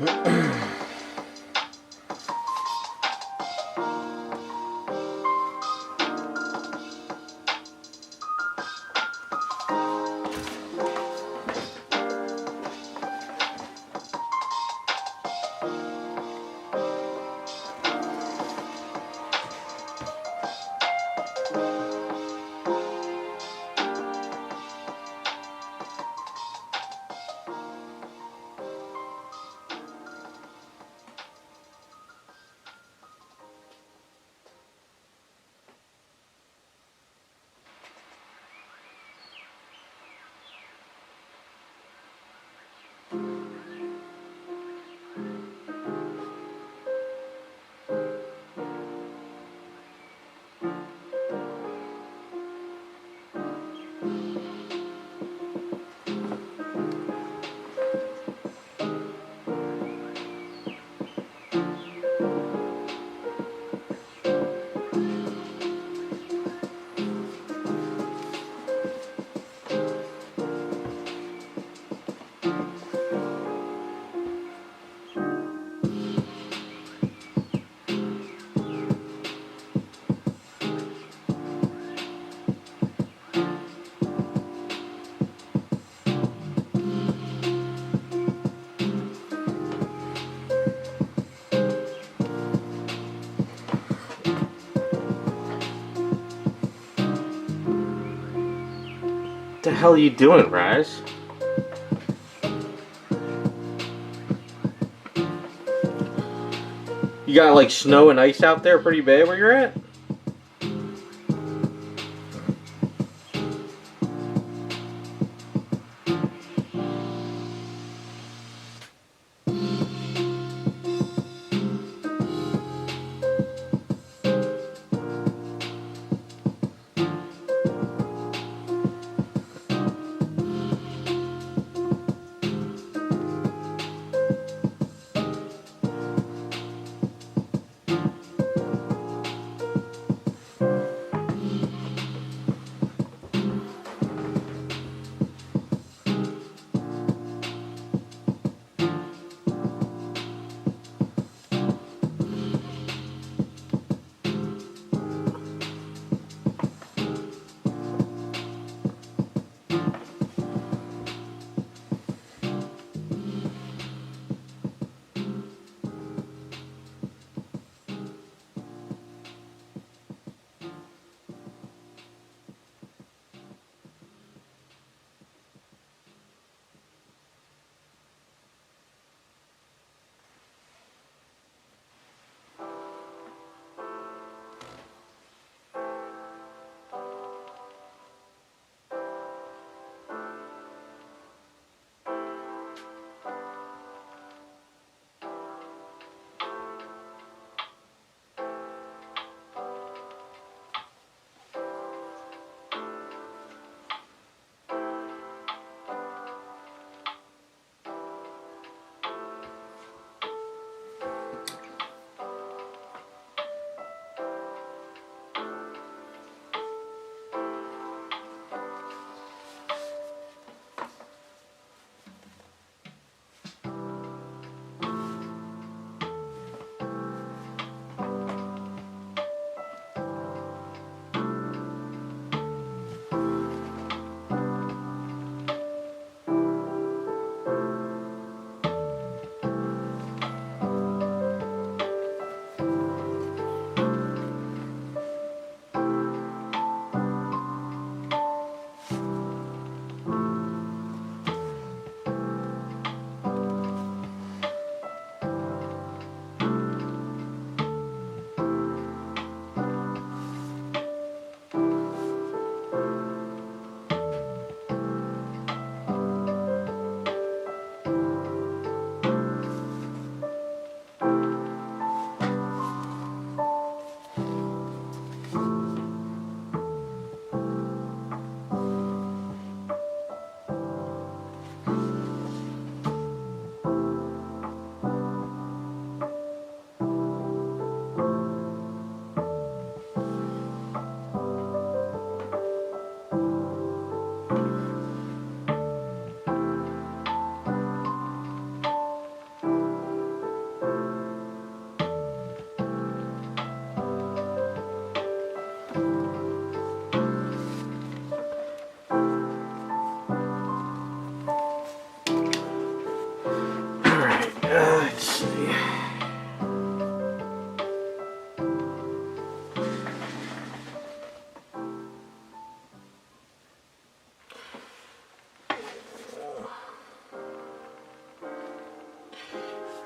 What the hell are you doing, Raz? You got like snow and ice out there pretty bad where you're at?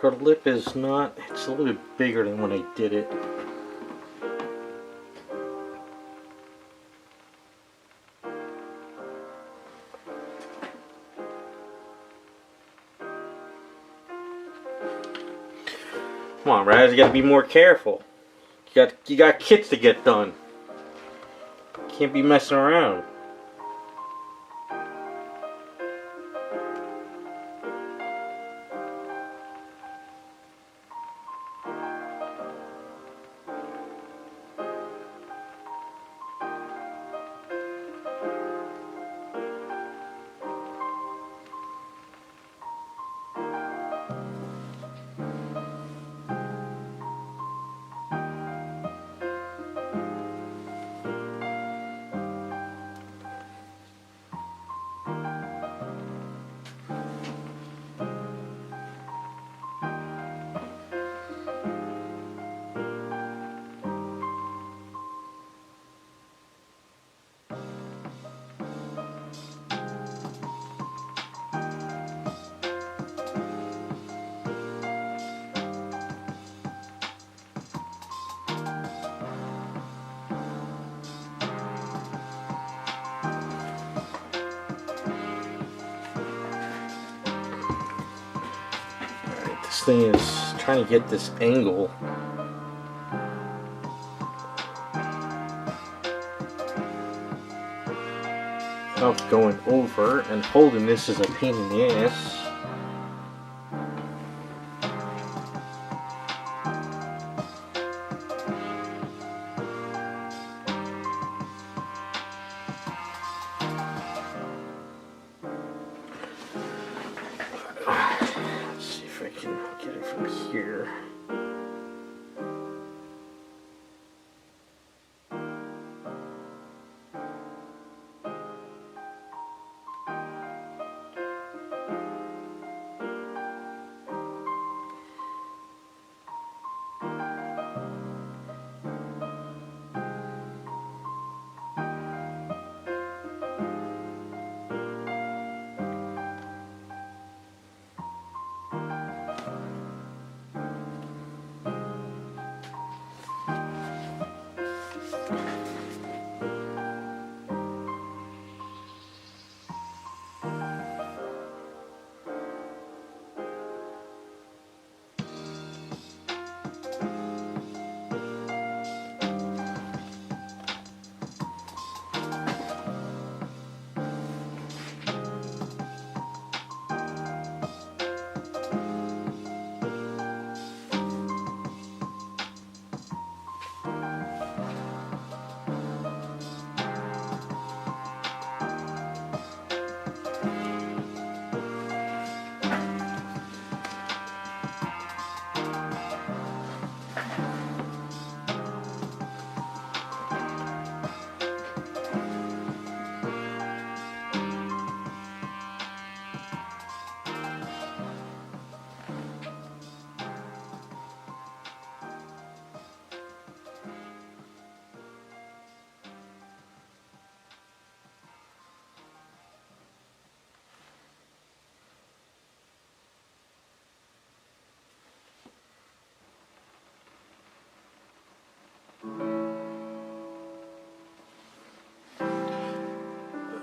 Her lip is not, it's a little bit bigger than when I did it. Come on, Raz, you gotta be more careful. You got kits to get done. Can't be messing around. This thing is trying to get this angle. Without going over, and holding this is a pain in the ass. Let's see if I can get it from here.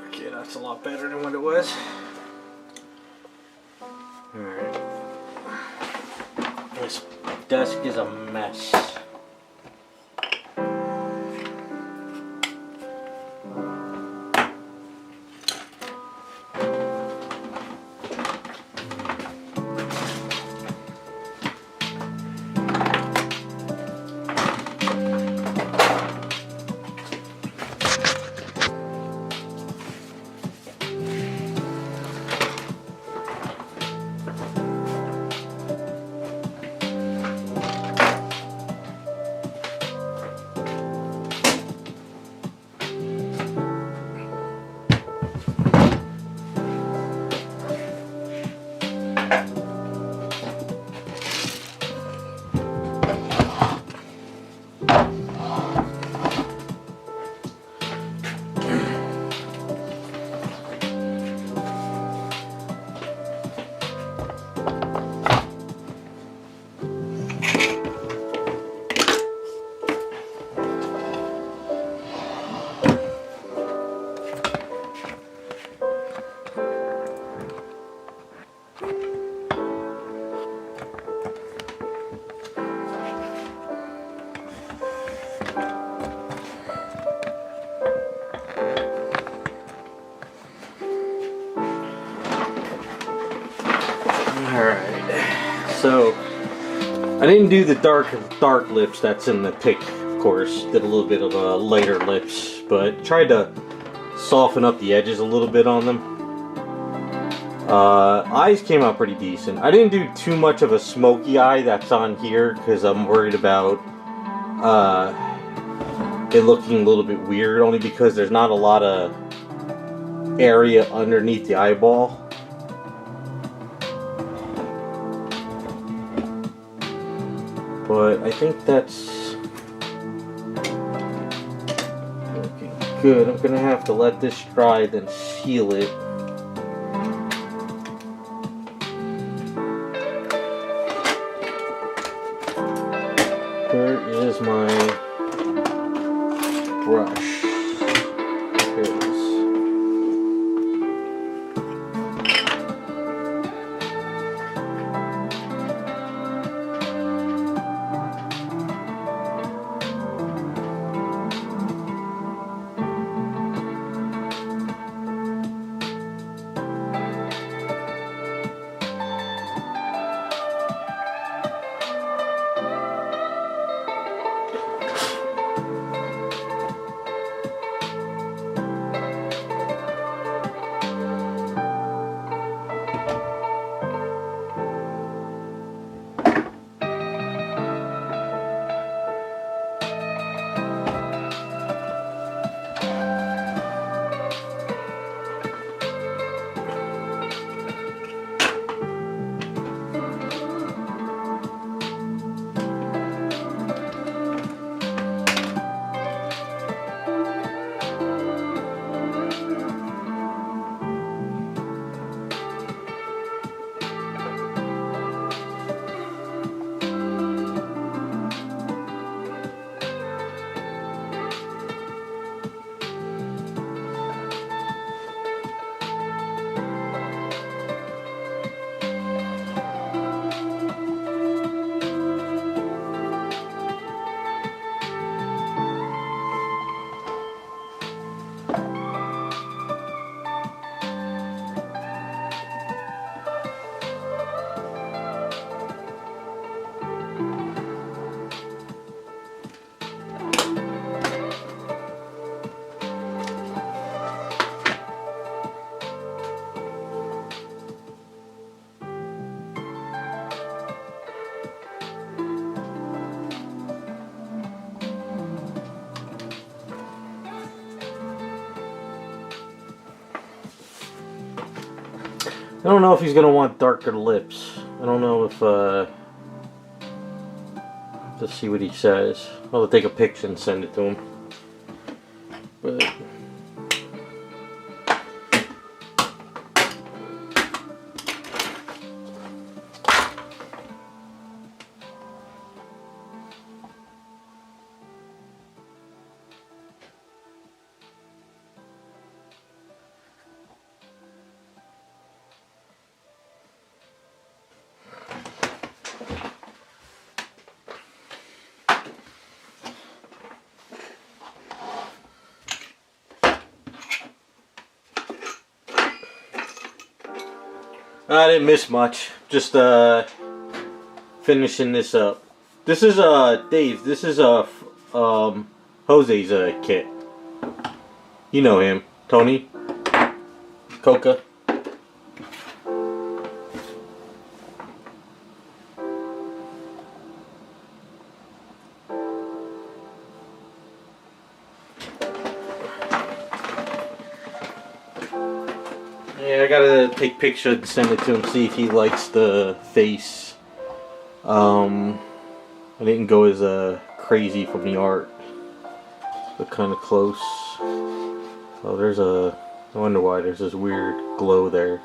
Okay, that's a lot better than what it was. Alright. This desk is a mess. Alright, so I didn't do the dark lips that's in the pic, of course. Did a little bit of lighter lips, but tried to soften up the edges a little bit on them. Eyes came out pretty decent. I didn't do too much of a smoky eye that's on here because I'm worried about it looking a little bit weird, only because there's not a lot of area underneath the eyeball. But I think that's looking good. I'm gonna have to let this dry, then seal it. Where is my brush? Here it is. I don't know if he's gonna want darker lips. I don't know if let's see what he says. I'll take a picture and send it to him. But I didn't miss much. Just finishing this up. This is Dave. This is Jose's kit. You know him, Tony, Coca. Yeah, I gotta take picture and send it to him, see if he likes the face. I didn't go as crazy from the art, but kind of close. Oh, there's I wonder why there's this weird glow there.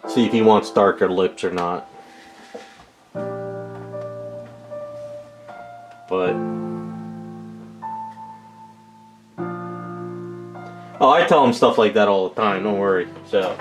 See if he wants darker lips or not. But oh, I tell him stuff like that all the time, don't worry. So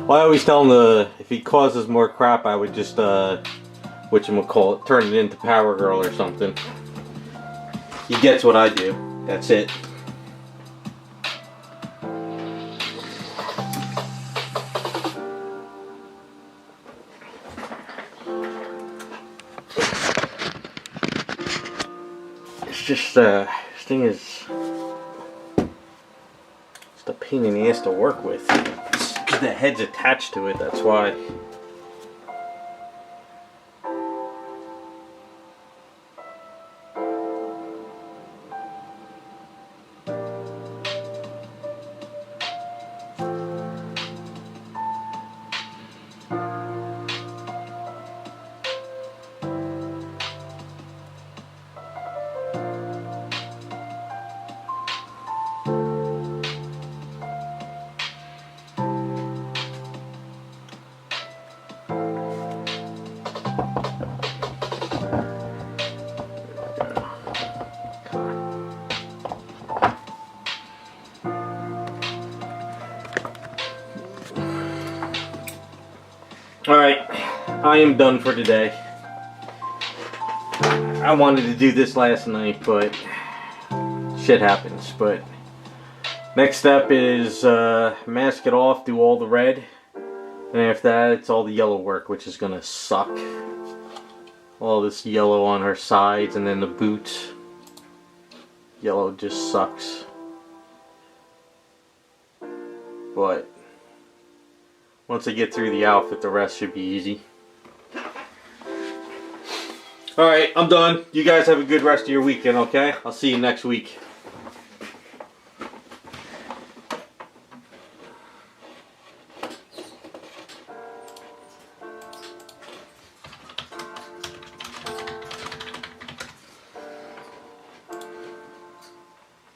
Well, I always tell him if he causes more crap, I would just whatchamacallit, turn it into Power Girl or something. He gets what I do. That's it. It's just this thing is just a pain in the ass to work with. Because the head's attached to it, that's why. Alright, I am done for today. I wanted to do this last night, but shit happens. But next step is mask it off, do all the red, and after that it's all the yellow work, which is gonna suck. All this yellow on her sides, and then the boots. Yellow just sucks. But once I get through the outfit, the rest should be easy. Alright, I'm done. You guys have a good rest of your weekend, okay? I'll see you next week.